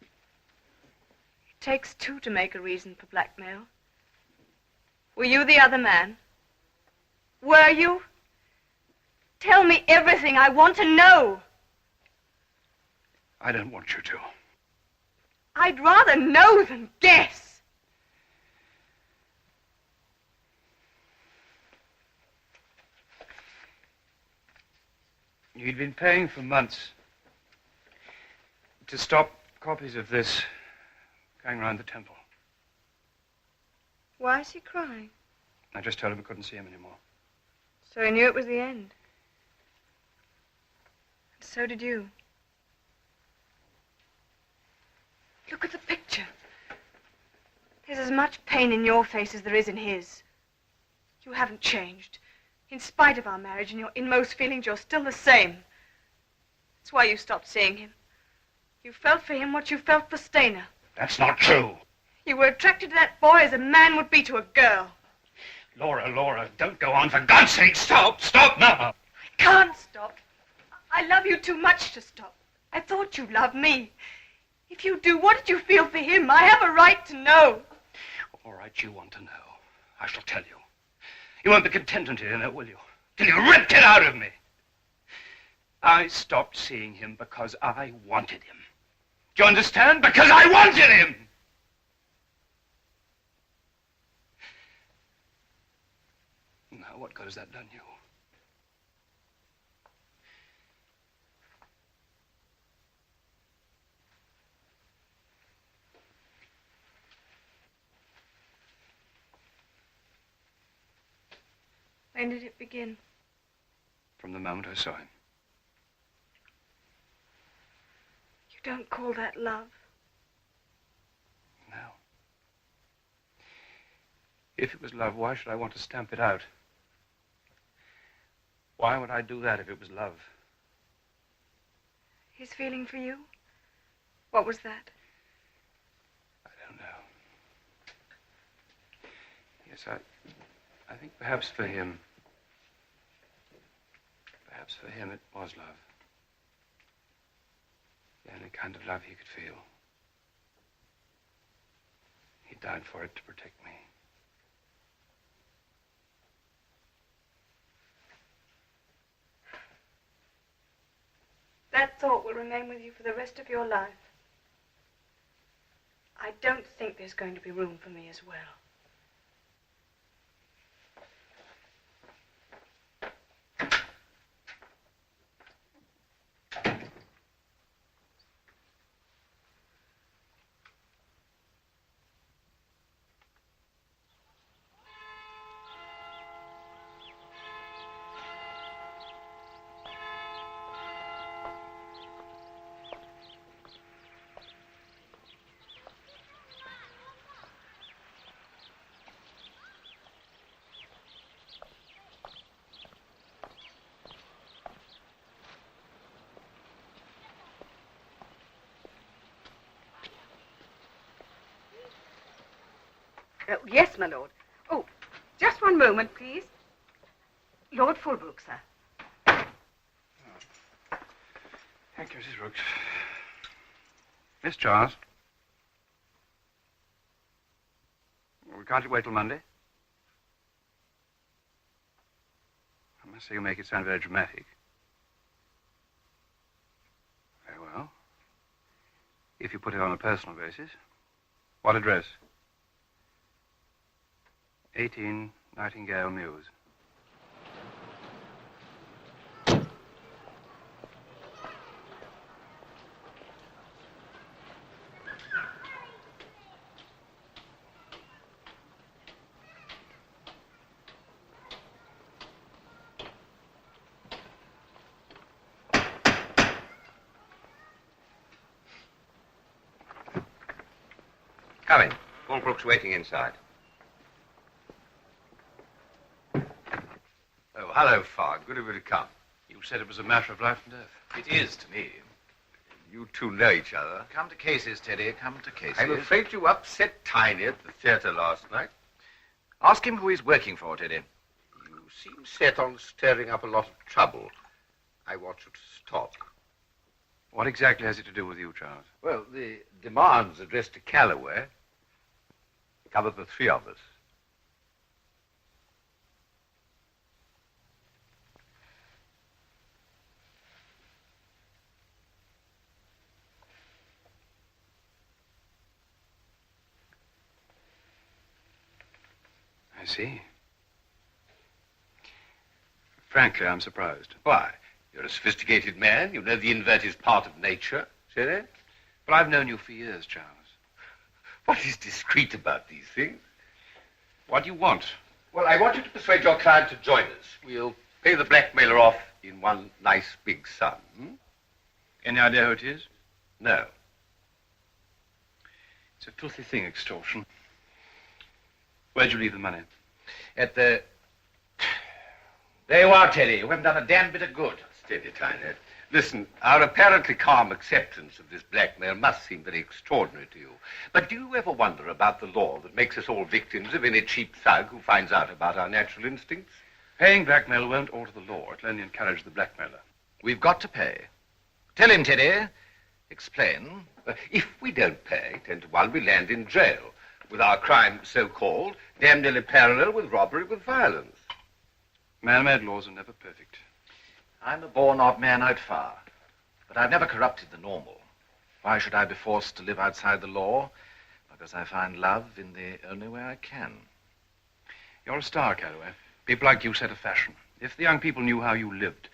It takes two to make a reason for blackmail. Were you the other man? Were you? Tell me everything. I want to know. I don't want you to. I'd rather know than guess. You'd been paying for months to stop copies of this going around the temple. Why is he crying? I just told him I couldn't see him anymore. So he knew it was the end. And so did you. Look at the picture. There's as much pain in your face as there is in his. You haven't changed. In spite of our marriage and your inmost feelings, you're still the same. That's why you stopped seeing him. You felt for him what you felt for Stainer. That's not true. You were attracted to that boy as a man would be to a girl. Laura, don't go on. For God's sake, stop now. I can't stop. I love you too much to stop. I thought you loved me. If you do, what did you feel for him? I have a right to know. All right, you want to know. I shall tell you. You won't be content until you know, will you? Till you ripped it out of me. I stopped seeing him because I wanted him. Do you understand? Because I wanted him! Now, what good has that done you? When did it begin? From the moment I saw him. You don't call that love? No. If it was love, why should I want to stamp it out? Why would I do that if it was love? His feeling for you? What was that? I don't know. Yes, I think perhaps for him it was love. The only kind of love he could feel. He died for it to protect me. That thought will remain with you for the rest of your life. I don't think there's going to be room for me as well. Yes, my lord. Oh, just one moment, please. Lord Fulbrook, sir. Thank you, Mrs. Brooks. Miss Charles. Well, can't you wait till Monday? I must say you make it sound very dramatic. Very well. If you put it on a personal basis. What address? 18 Nightingale Mews. Come in. Fulbrook's waiting inside. Oh, hello, Fogg. Good of you to come. You said it was a matter of life and death. It is to me. You two know each other. Come to cases, Teddy. Come to cases. I'm afraid you upset Tiny at the theater last night. Ask him who he's working for, Teddy. You seem set on stirring up a lot of trouble. I want you to stop. What exactly has it to do with you, Charles? Well, the demands addressed to Calloway cover the three of us. I see. Frankly, I'm surprised. Why? You're a sophisticated man. You know the invert is part of nature. See that? But I've known you for years, Charles. What is discreet about these things? What do you want? Well, I want you to persuade your client to join us. We'll pay the blackmailer off in one nice big sum. Any idea who it is? No. It's a filthy thing, extortion. Where'd you leave the money? At the... There you are, Teddy. You haven't done a damn bit of good. Steady, Tyler. Listen, our apparently calm acceptance of this blackmail must seem very extraordinary to you. But do you ever wonder about the law that makes us all victims of any cheap thug who finds out about our natural instincts? Paying blackmail won't alter the law. It'll only encourage the blackmailer. We've got to pay. Tell him, Teddy. Explain. If we don't pay, 10 to 1, we land in jail, with our crime so-called damn nearly parallel with robbery with violence. Man-made laws are never perfect. I'm a born-out man out far, but I've never corrupted the normal. Why should I be forced to live outside the law? Because I find love in the only way I can. You're a star, Calloway. People like you set a fashion. If the young people knew how you lived,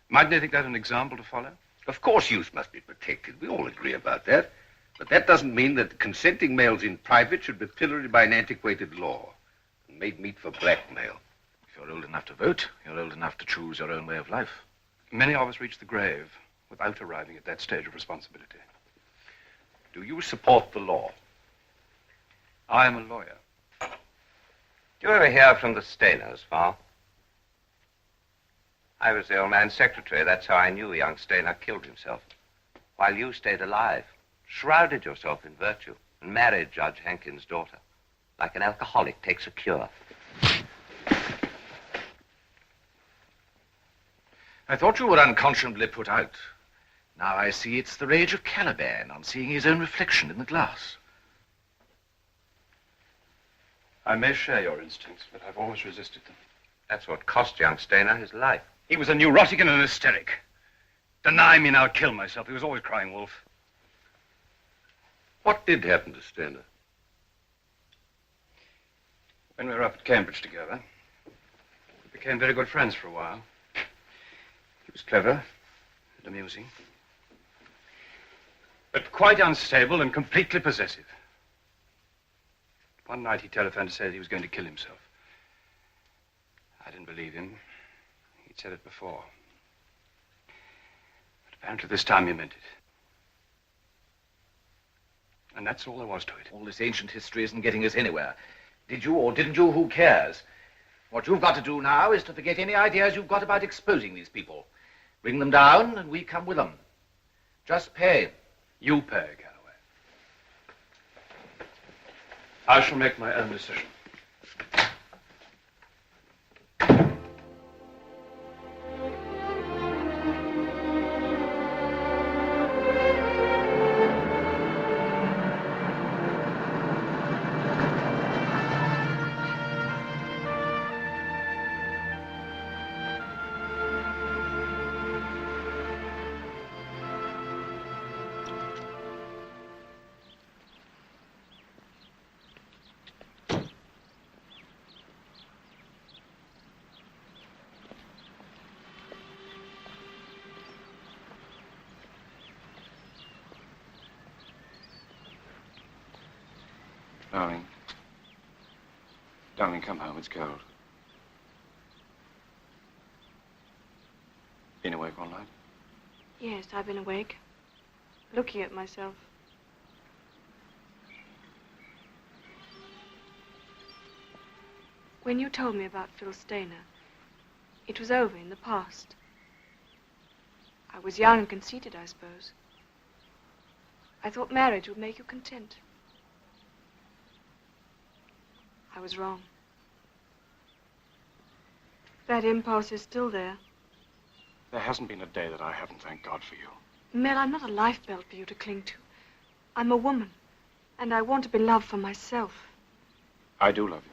mightn't they think that an example to follow? Of course youth must be protected. We all agree about that. But that doesn't mean that consenting males in private should be pilloried by an antiquated law and made meat for blackmail. If you're old enough to vote, you're old enough to choose your own way of life. Many of us reach the grave without arriving at that stage of responsibility. Do you support the law? I am a lawyer. Did you ever hear from the Stainers, Val? I was the old man's secretary. That's how I knew young Stainer killed himself. While you stayed alive, shrouded yourself in virtue, and married Judge Hankins' daughter. Like an alcoholic takes a cure. I thought you were unconscionably put out. Now I see it's the rage of Caliban on seeing his own reflection in the glass. I may share your instincts, but I've always resisted them. That's what cost young Stainer his life. He was a neurotic and an hysteric. Deny me and I'll kill myself. He was always crying wolf. What did happen to Stainer? When we were up at Cambridge together, we became very good friends for a while. He was clever and amusing, but quite unstable and completely possessive. One night he telephoned to say that he was going to kill himself. I didn't believe him. He'd said it before. But apparently this time he meant it. And that's all there was to it. All this ancient history isn't getting us anywhere. Did you or didn't you? Who cares? What you've got to do now is to forget any ideas you've got about exposing these people. Bring them down, and we come with them. Just pay. You pay, Calloway. I shall make my own decision. Darling, come home. It's cold. Been awake all night? Yes, I've been awake, looking at myself. When you told me about Phil Stainer, it was over in the past. I was young and conceited, I suppose. I thought marriage would make you content. I was wrong. That impulse is still there. There hasn't been a day that I haven't thanked God for you. Mel, I'm not a lifebelt for you to cling to. I'm a woman, and I want to be loved for myself. I do love you.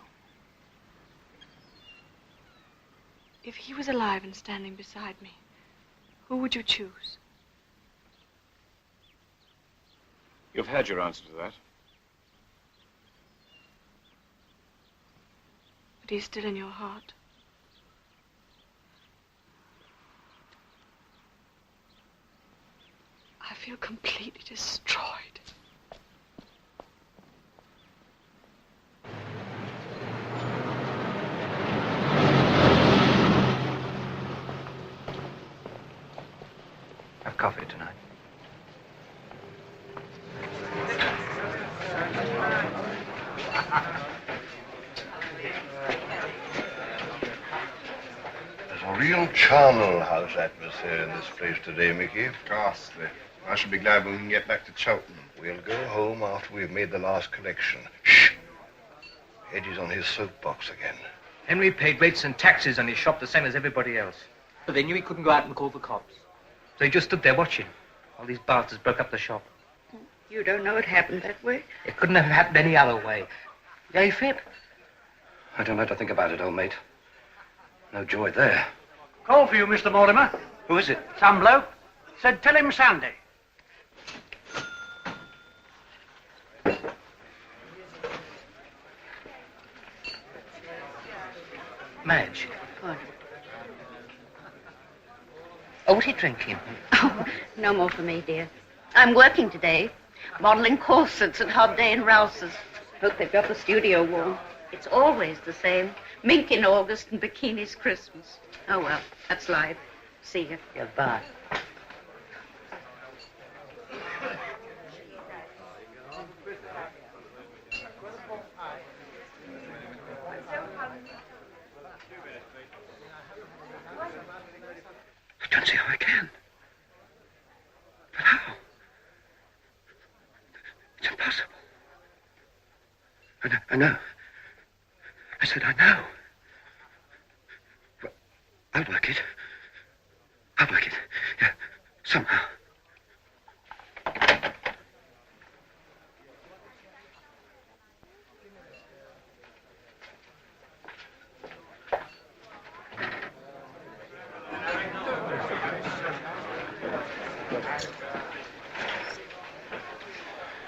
If he was alive and standing beside me, who would you choose? You've had your answer to that. But he's still in your heart. I feel completely destroyed. charnel house atmosphere in this place today, Mickey. Ghastly. I shall be glad when we can get back to Cheltenham. We'll go home after we've made the last collection. Shh! Eddie's on his soapbox again. Henry paid rates and taxes on his shop the same as everybody else. But they knew he couldn't go out and call the cops. So he just stood there watching. All these bastards broke up the shop. You don't know it happened that way? It couldn't have happened any other way. Eh, Fib? I don't like to think about it, old mate. No joy there. Call for you, Mr. Mortimer. Who is it? Some bloke. Said tell him Sandy. Madge. What? Oh, what are you drinking? Oh, no more for me, dear. I'm working today, modeling corsets at Hobday and Rouse's. Hope they've got the studio warm. It's always the same. Mink in August and bikinis Christmas. Oh, well, that's life. See you. Yeah, bye. I don't see how I can. But how? It's impossible. I know. I said I know. Well, I'll work it. Yeah, somehow.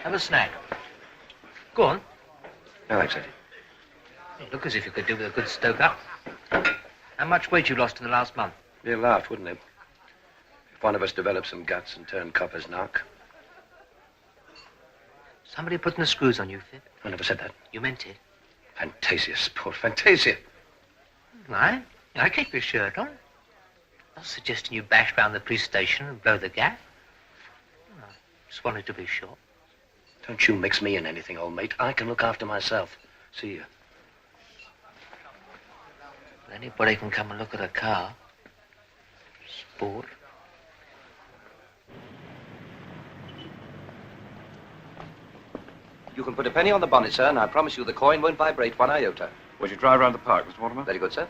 Have a snack. Go on. No, thanks, Eddie. You look as if you could do with a good stoke up. How much weight you lost in the last month? Be a laugh, wouldn't it? If one of us developed some guts and turned copper's knock. Somebody putting the screws on you, Fib? I never said that. You meant it. Fantasia, sport, Fantasia. I keep your shirt on. Not suggesting you bash round the police station and blow the gap. I just wanted to be sure. Don't you mix me in anything, old mate. I can look after myself. See you. Anybody can come and look at a car. Sport. You can put a penny on the bonnet, sir, and I promise you the coin won't vibrate one iota. Would you drive round the park, Mr. Mortimer? Very good, sir.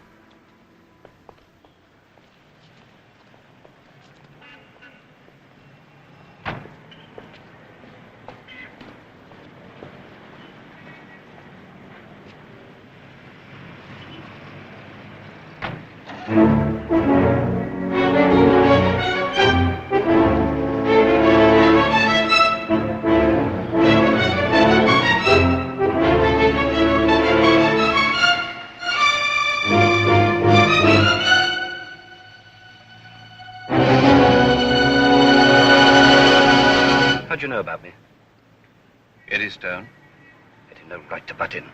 How'd you know about me? Eddie Stone. Had him no right to butt in.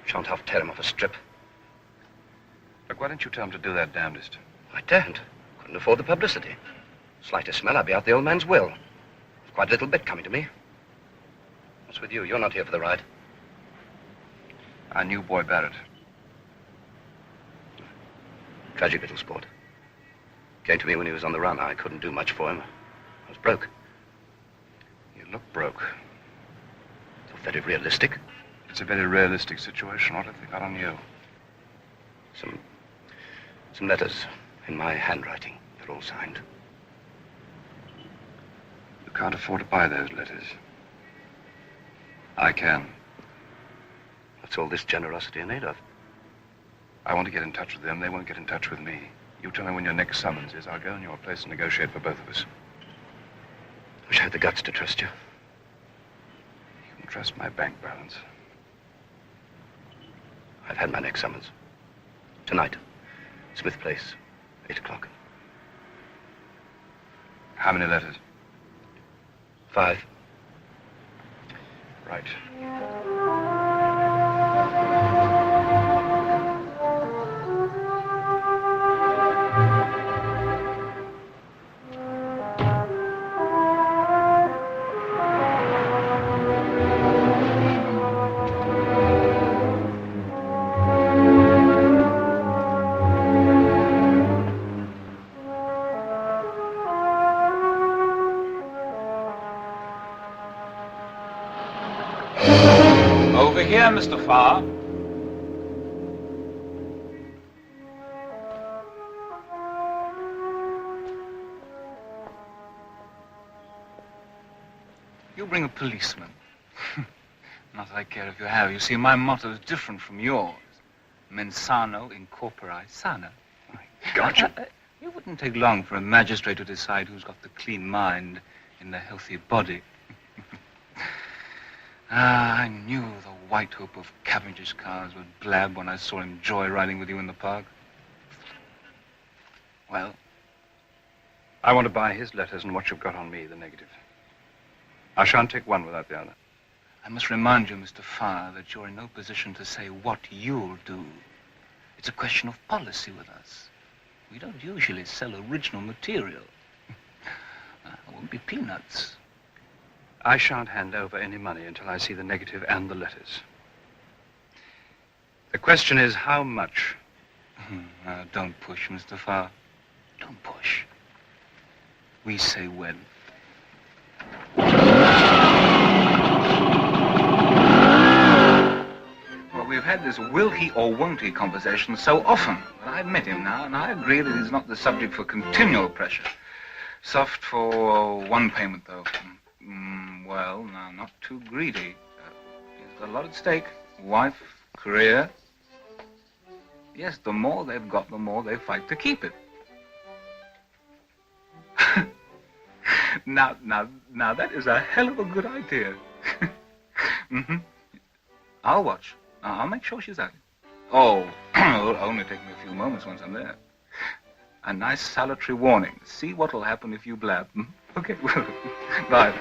Shan't half tear him off a strip. Look, why don't you tell him to do that damnedest? I daren't. Couldn't afford the publicity. Slightest smell, I'd be out the old man's will. There's quite a little bit coming to me. What's with you? You're not here for the ride. I knew Boy Barrett. Tragic little sport. Came to me when he was on the run. I couldn't do much for him. I was broke. You look broke. So very realistic. It's a very realistic situation. What have they got on you? Some letters in my handwriting. They're all signed. You can't afford to buy those letters. I can. What's all this generosity in aid of? I want to get in touch with them. They won't get in touch with me. You tell me when your next summons is. I'll go in your place and negotiate for both of us. Wish I had the guts to trust you. You can trust my bank balance. I've had my next summons. Tonight. Smith Place. 8 o'clock. How many letters? 5. Right. Over here, Mr. Farr. You bring a policeman. Not that I care if you have. You see, my motto is different from yours. Mens sano in corpore sano. Gotcha. It wouldn't take long for a magistrate to decide who's got the clean mind in the healthy body. I knew the white hope of Cavendish's cars would blab when I saw him joyriding with you in the park. Well, I want to buy his letters and what you've got on me, the negative. I shan't take one without the other. I must remind you, Mr. Farr, that you're in no position to say what you'll do. It's a question of policy with us. We don't usually sell original material. It won't be peanuts. I shan't hand over any money until I see the negative and the letters. The question is how much? Don't push, Mr. Farr. Don't push. We say when. Well, we've had this will he or won't he conversation so often that I've met him now, and I agree that he's not the subject for continual pressure. Soft for one payment, though. Well, now, not too greedy. He's got a lot at stake. Wife, career. Yes, the more they've got, the more they fight to keep it. Now, that is a hell of a good idea. I'll watch. I'll make sure she's out. Oh, it'll only take me a few moments once I'm there. A nice salutary warning. See what'll happen if you blab. Okay, well, bye.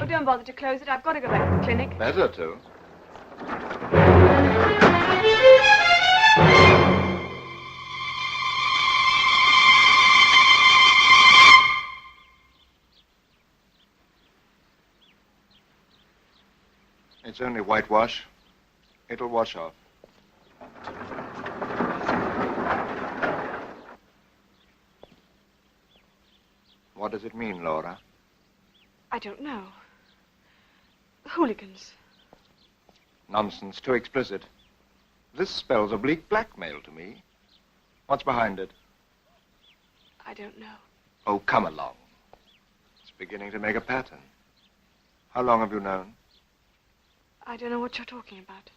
Don't bother to close it. I've got to go back to the clinic. Better to. It's only whitewash. It'll wash off. What does it mean, Laura? I don't know. Hooligans. Nonsense, too explicit. This spells oblique blackmail to me. What's behind it? I don't know. Oh, come along. It's beginning to make a pattern. How long have you known? I don't know what you're talking about.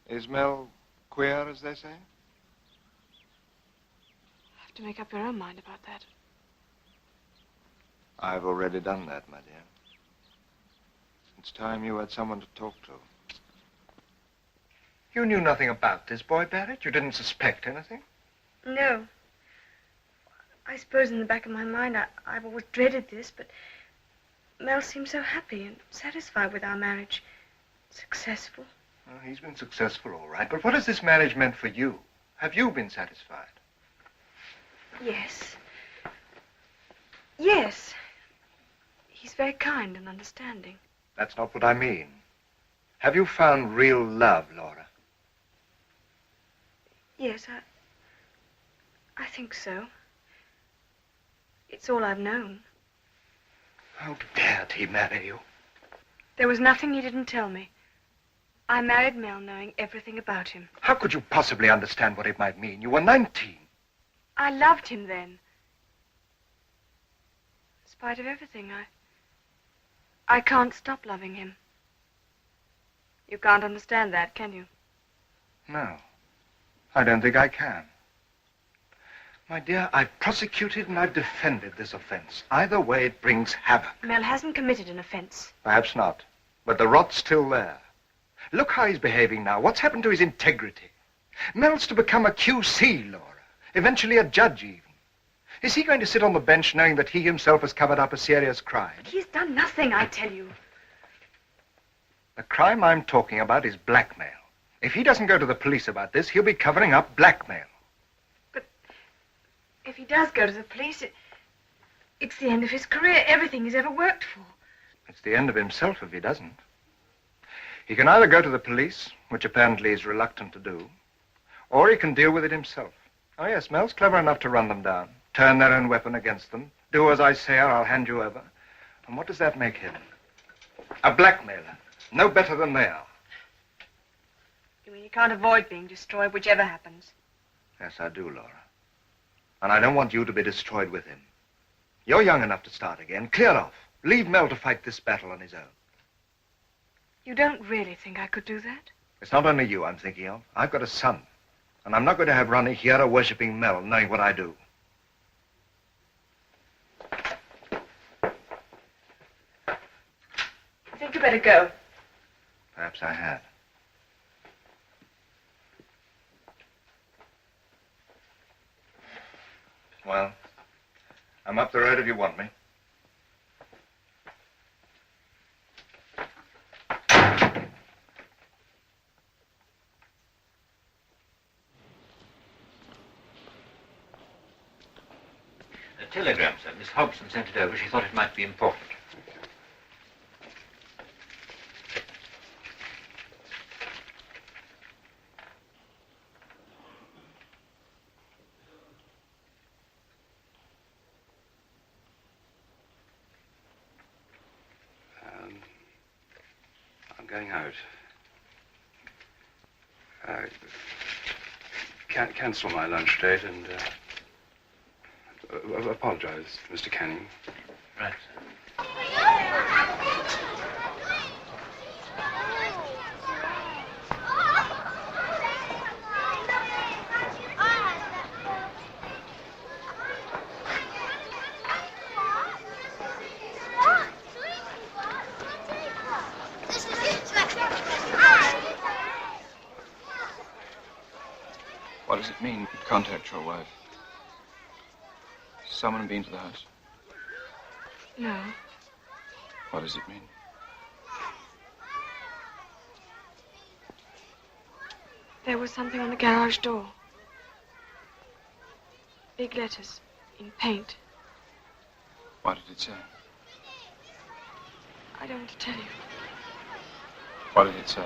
Is Mel queer, as they say? You have to make up your own mind about that. I've already done that, my dear. It's time you had someone to talk to. You knew nothing about this boy, Barrett? You didn't suspect anything? No. I suppose in the back of my mind I've always dreaded this, but Mel seems so happy and satisfied with our marriage. Successful. Well, he's been successful, all right, but what has this marriage meant for you? Have you been satisfied? Yes. Yes. He's very kind and understanding. That's not what I mean. Have you found real love, Laura? Yes, I think so. It's all I've known. How dared he marry you? There was nothing he didn't tell me. I married Mel knowing everything about him. How could you possibly understand what it might mean? You were 19. I loved him then. In spite of everything, I can't stop loving him. You can't understand that, can you? No. I don't think I can. My dear, I've prosecuted and I've defended this offense. Either way, it brings havoc. Mel hasn't committed an offense. Perhaps not. But the rot's still there. Look how he's behaving now. What's happened to his integrity? Mel's to become a QC, Laura. Eventually a judge, even. Is he going to sit on the bench knowing that he himself has covered up a serious crime? But he's done nothing, I tell you. The crime I'm talking about is blackmail. If he doesn't go to the police about this, he'll be covering up blackmail. If he does go to the police, it's the end of his career, everything he's ever worked for. It's the end of himself if he doesn't. He can either go to the police, which apparently he's reluctant to do, or he can deal with it himself. Oh, yes, Mel's clever enough to run them down, turn their own weapon against them, do as I say or I'll hand you over. And what does that make him? A blackmailer. No better than they are. You mean you can't avoid being destroyed, whichever happens? Yes, I do, Laura. And I don't want you to be destroyed with him. You're young enough to start again. Clear off. Leave Mel to fight this battle on his own. You don't really think I could do that? It's not only you I'm thinking of. I've got a son. And I'm not going to have Ronnie here worshipping Mel, knowing what I do. I think you better go. Perhaps I had. Well, I'm up the road if you want me. A telegram, sir. Miss Hobson sent it over. She thought it might be important. I'm going out. Cancel my lunch date and apologize, Mr. Canning. Right, What does it mean, you contact your wife? Someone been to the house? No. What does it mean? There was something on the garage door. Big letters in paint. What did it say? I don't want to tell you. What did it say?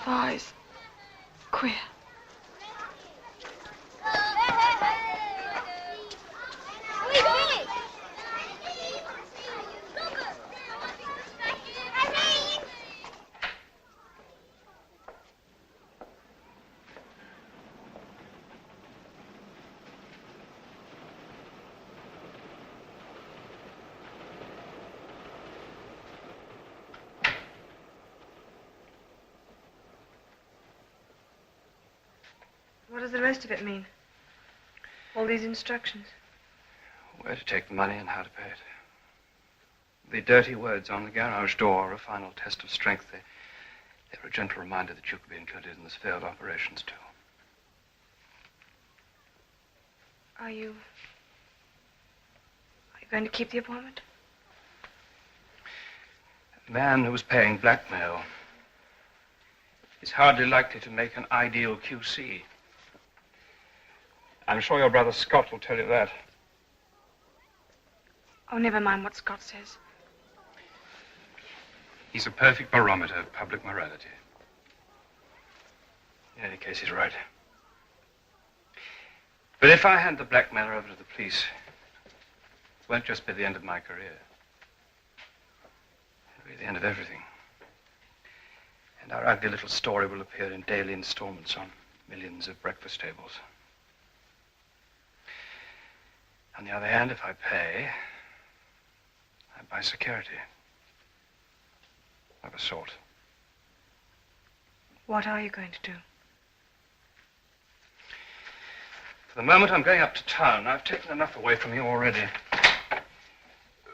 Thighs. Queer. What does the rest of it mean? All these instructions. Where to take the money and how to pay it. The dirty words on the garage door are a final test of strength. They're a gentle reminder that you could be included in this failed operations, too. Are you going to keep the appointment? A man who's paying blackmail is hardly likely to make an ideal QC. I'm sure your brother Scott will tell you that. Oh, never mind what Scott says. He's a perfect barometer of public morality. In any case, he's right. But if I hand the blackmailer over to the police, it won't just be the end of my career. It'll be the end of everything. And our ugly little story will appear in daily installments on millions of breakfast tables. On the other hand, if I pay, I buy security. Of a sort. What are you going to do? For the moment, I'm going up to town. I've taken enough away from you already.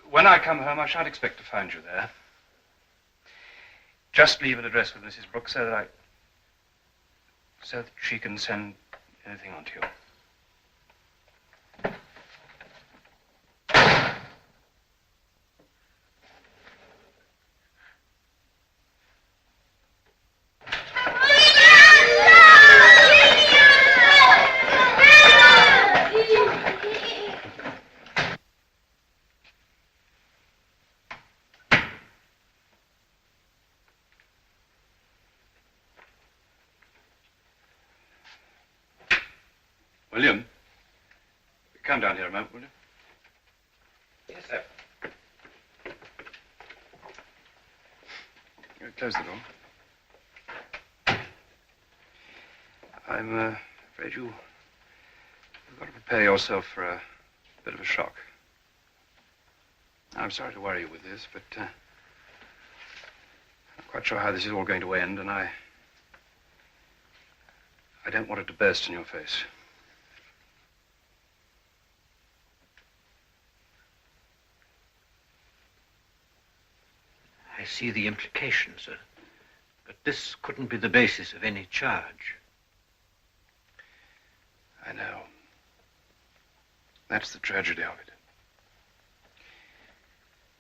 When I come home, I shan't expect to find you there. Just leave an address with Mrs. Brooks so that she can send anything on to you. William, come down here a moment, will you? Yes, sir. Close the door. I'm afraid you've got to prepare yourself for a bit of a shock. I'm sorry to worry you with this, but I'm not quite sure how this is all going to end, and I don't want it to burst in your face. I see the implications, sir. But this couldn't be the basis of any charge. I know. That's the tragedy of it.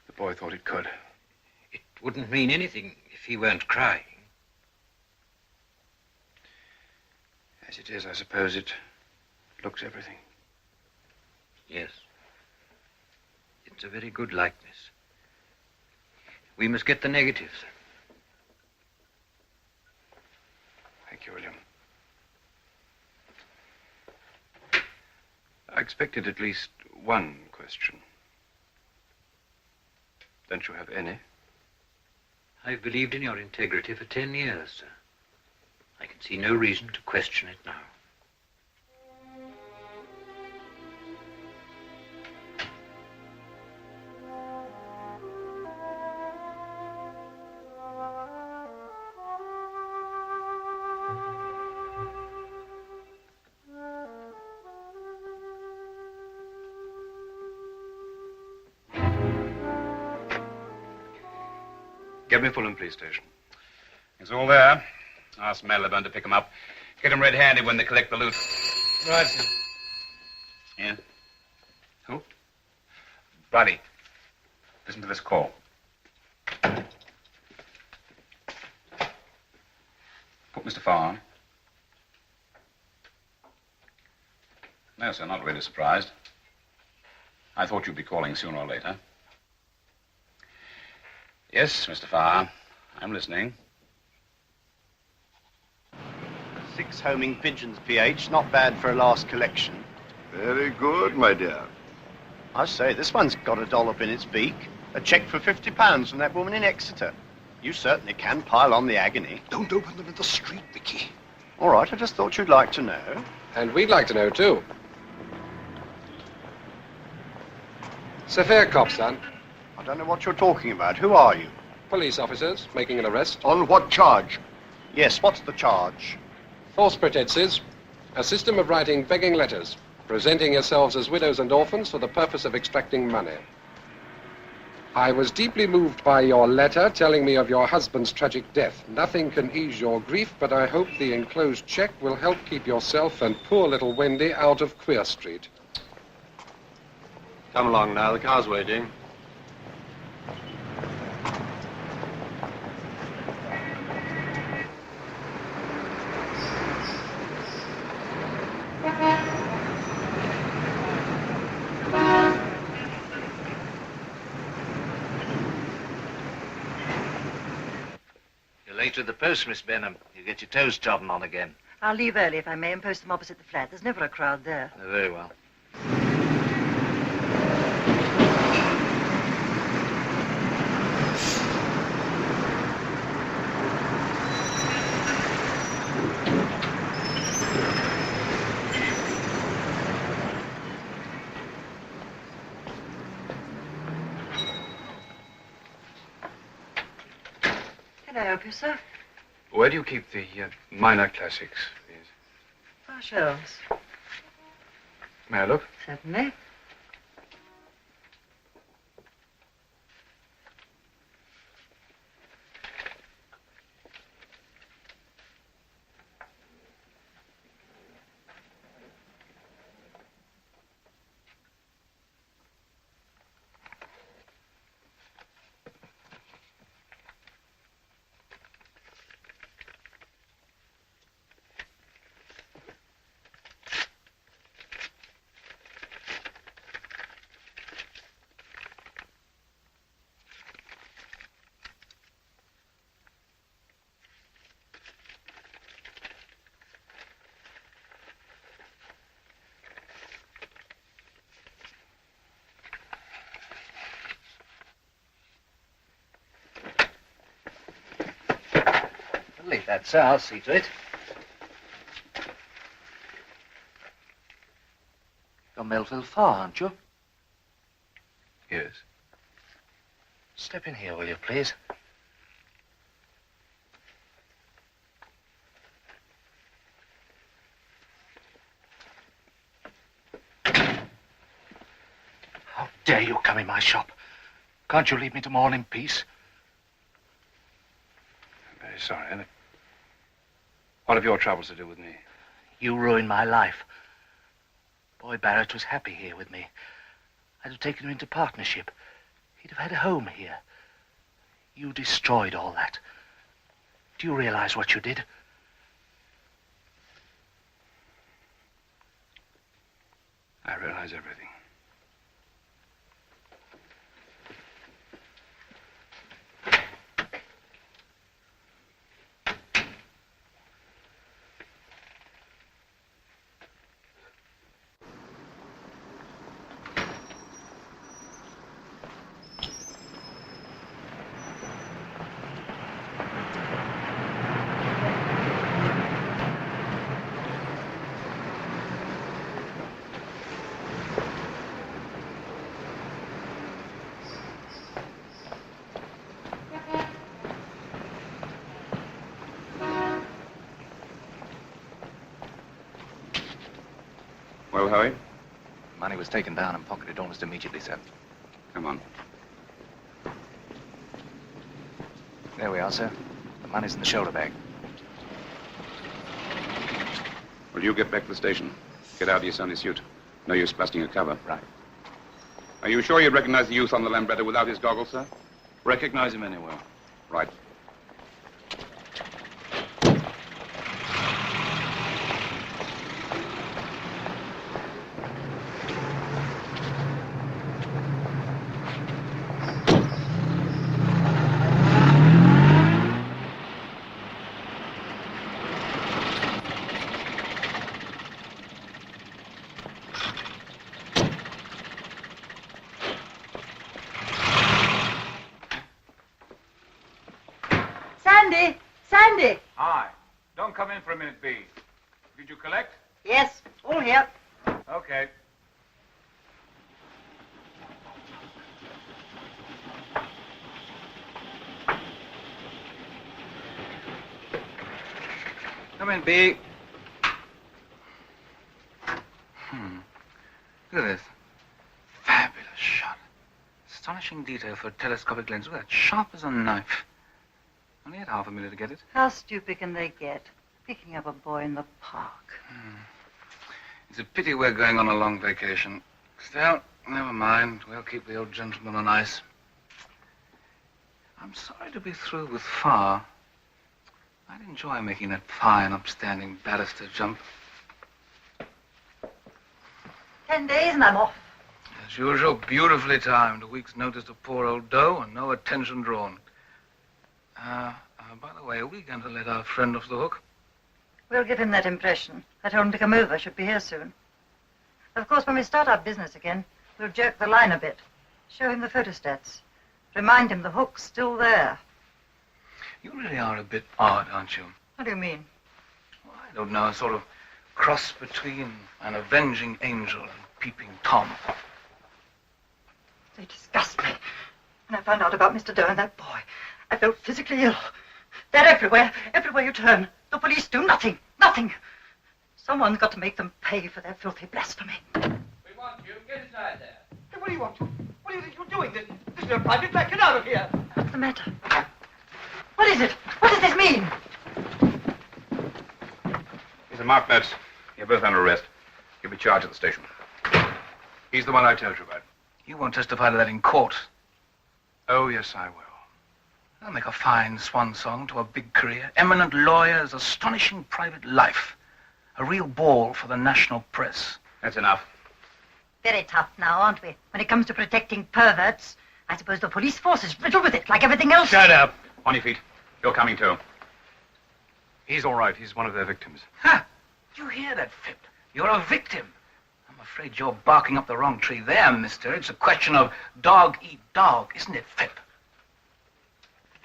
The boy thought it could. It wouldn't mean anything if he weren't crying. As it is, I suppose it looks everything. Yes. It's a very good likeness. We must get the negatives. Thank you, William. I expected at least one question. Don't you have any? I've believed in your integrity for 10 years, sir. I can see no reason to question it now. Get me Fulham Police Station. It's all there. Ask Melbourne to pick them up. Get them red-handed when they collect the loot. Right, sir. Yeah? Who? Bradley. Listen to this call. Put Mr. Farr on. No, sir, not really surprised. I thought you'd be calling sooner or later. Yes, Mr. Farr. I'm listening. 6 homing pigeons, PH. Not bad for a last collection. Very good, my dear. I say, this one's got a dollop in its beak. A cheque for £50 from that woman in Exeter. You certainly can pile on the agony. Don't open them in the street, Vicky. All right, I just thought you'd like to know. And we'd like to know, too. It's a fair cop, son. I don't know what you're talking about. Who are you? Police officers making an arrest. On what charge? Yes, what's the charge? False pretenses. A system of writing begging letters, presenting yourselves as widows and orphans for the purpose of extracting money. I was deeply moved by your letter telling me of your husband's tragic death. Nothing can ease your grief, but I hope the enclosed check will help keep yourself and poor little Wendy out of Queer Street. Come along now, the car's waiting. You're late to the post, Miss Benham. You get your toes trodden on again. I'll leave early if I may and post them opposite the flat. There's never a crowd there. Oh, very well. Can I help you, sir? Where do you keep the minor classics, please? Our shelves. May I look? Certainly. that, sir. I'll see to it. You're Melville Farr, aren't you? Yes. Step in here, will you, please? How dare you come in my shop? Can't you leave me to mourn in peace? I'm very sorry, Emmett. What have your troubles to do with me? You ruined my life. Boy Barrett was happy here with me. I'd have taken him into partnership. He'd have had a home here. You destroyed all that. Do you realize what you did? I realize everything. Well, Howie? Money was taken down and pocketed almost immediately, sir. Come on. There we are, sir. The money's in the shoulder bag. Will you get back to the station? Get out of your sunny suit. No use busting your cover. Right. Are you sure you'd recognize the youth on the Lambretta without his goggles, sir? Recognize him anywhere. Right. Sandy! Sandy! Hi. Don't come in for a minute, B. Did you collect? Yes, all here. Okay. Come in, B. Look at this. Fabulous shot. Astonishing detail for a telescopic lens. Look at that. Sharp as a knife. Only had half a minute to get it. How stupid can they get? Picking up a boy in the park. It's a pity we're going on a long vacation. Still, never mind. We'll keep the old gentleman on ice. I'm sorry to be through with Farr. I'd enjoy making that fine, upstanding barrister jump. 10 days and I'm off. As usual, beautifully timed. A week's notice to poor old Doe and no attention drawn. By the way, are we going to let our friend off the hook? We'll give him that impression. I told him to come over. Should be here soon. Of course, when we start our business again, we'll jerk the line a bit. Show him the photostats. Remind him the hook's still there. You really are a bit odd, aren't you? What do you mean? Well, I don't know, a sort of cross between an avenging angel and peeping Tom. They disgust me. When I found out about Mr. Doe and that boy, I felt physically ill. They're everywhere you turn. The police do nothing, nothing. Someone's got to make them pay for their filthy blasphemy. We want you. Get inside there. Hey, what do you want? What do you think you're doing? This is a private flat. Get out of here. What's the matter? What is it? What does this mean? These are marked notes. You're both under arrest. You'll be charged at the station. He's the one I told you about. You won't testify to that in court. Oh, yes, I will. That'll make a fine swan song to a big career. Eminent lawyers, astonishing private life. A real ball for the national press. That's enough. Very tough now, aren't we? When it comes to protecting perverts, I suppose the police force is riddled with it, like everything else. Shut up. On your feet. You're coming too. He's all right. He's one of their victims. Ha! Did you hear that, Phip? You're a victim. I'm afraid you're barking up the wrong tree there, mister. It's a question of dog eat dog, isn't it, Phip?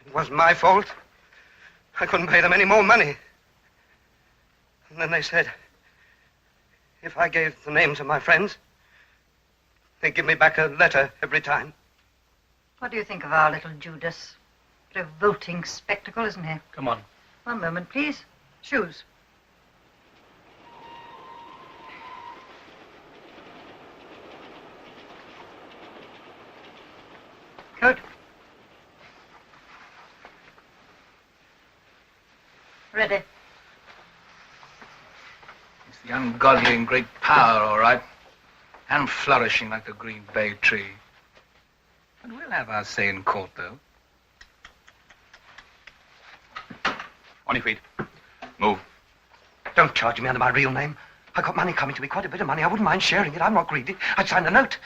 It wasn't my fault. I couldn't pay them any more money. And then they said, if I gave the names of my friends, they'd give me back a letter every time. What do you think of our little Judas? Revolting spectacle, isn't he? Come on. One moment, please. Shoes. Coat. Ready. It's the ungodly in great power, all right. And flourishing like a green bay tree. And we'll have our say in court, though. On your feet. Move. Don't charge me under my real name. I got money coming to me, quite a bit of money. I wouldn't mind sharing it. I'm not greedy. I'd sign the note.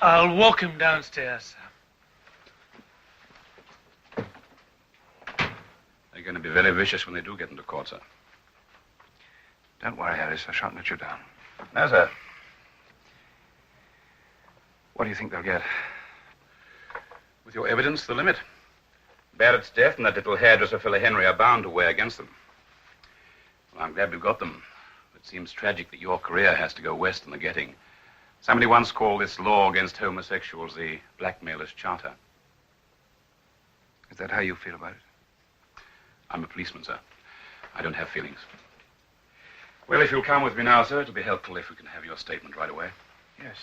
I'll walk him downstairs, sir. They're going to be very vicious when they do get into court, sir. Don't worry, Harris. I shan't let you down. No, sir. What do you think they'll get? With your evidence, the limit. Barrett's death and that little hairdresser fellow Henry are bound to weigh against them. Well, I'm glad we've got them. It seems tragic that your career has to go west in the getting. Somebody once called this law against homosexuals the blackmailer's charter. Is that how you feel about it? I'm a policeman, sir. I don't have feelings. Well, if you'll come with me now, sir, it'll be helpful if we can have your statement right away. Yes.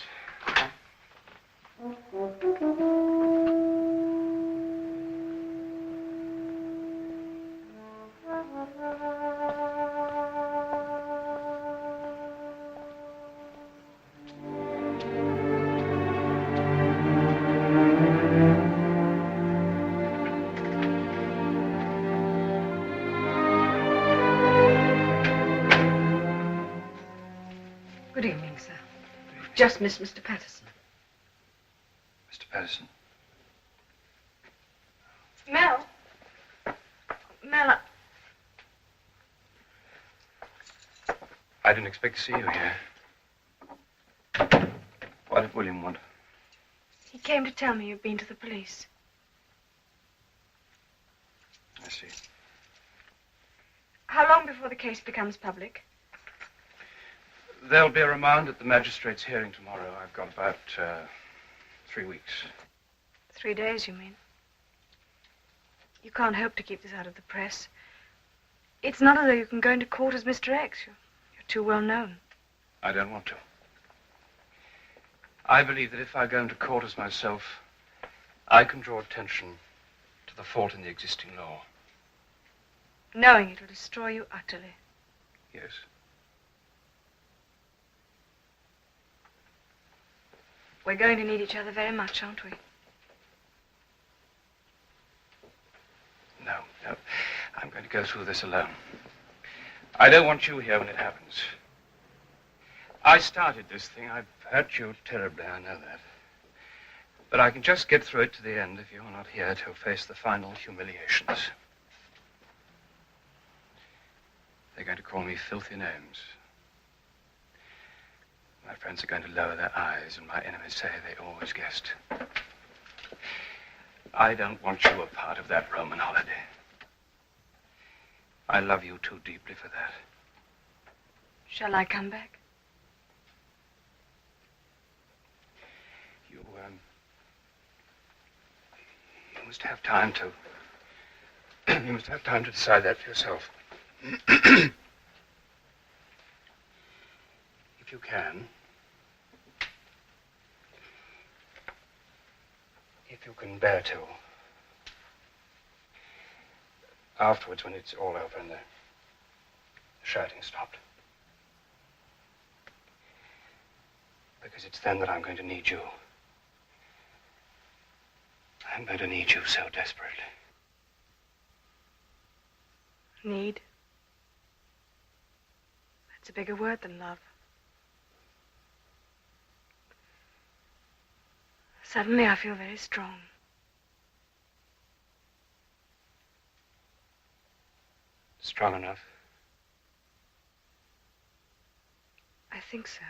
Good evening, sir. Just missed Mr. Patterson. Mr. Patterson. Mel? Mel, I didn't expect to see you here. What did William want? he came to tell me you've been to the police. I see. How long before the case becomes public? There'll be a remand at the magistrate's hearing tomorrow. I've got about 3 weeks. 3 days, you mean? You can't hope to keep this out of the press. It's not as though you can go into court as Mr. X. You're too well known. I don't want to. I believe that if I go into court as myself, I can draw attention to the fault in the existing law. Knowing it will destroy you utterly. Yes. We're going to need each other very much, aren't we? No. I'm going to go through this alone. I don't want you here when it happens. I started this thing. I've hurt you terribly, I know that. But I can just get through it to the end if you're not here to face the final humiliations. They're going to call me filthy names. My friends are going to lower their eyes, and my enemies say they always guessed. I don't want you a part of that Roman holiday. I love you too deeply for that. Shall I come back? You must have time to... you must have time to decide that for yourself. If you can... if you can bear to... afterwards, when it's all over and the shouting stopped. Because it's then that I'm going to need you. I'm going to need you so desperately. Need? That's a bigger word than love. Suddenly I feel very strong. Strong enough? I think so.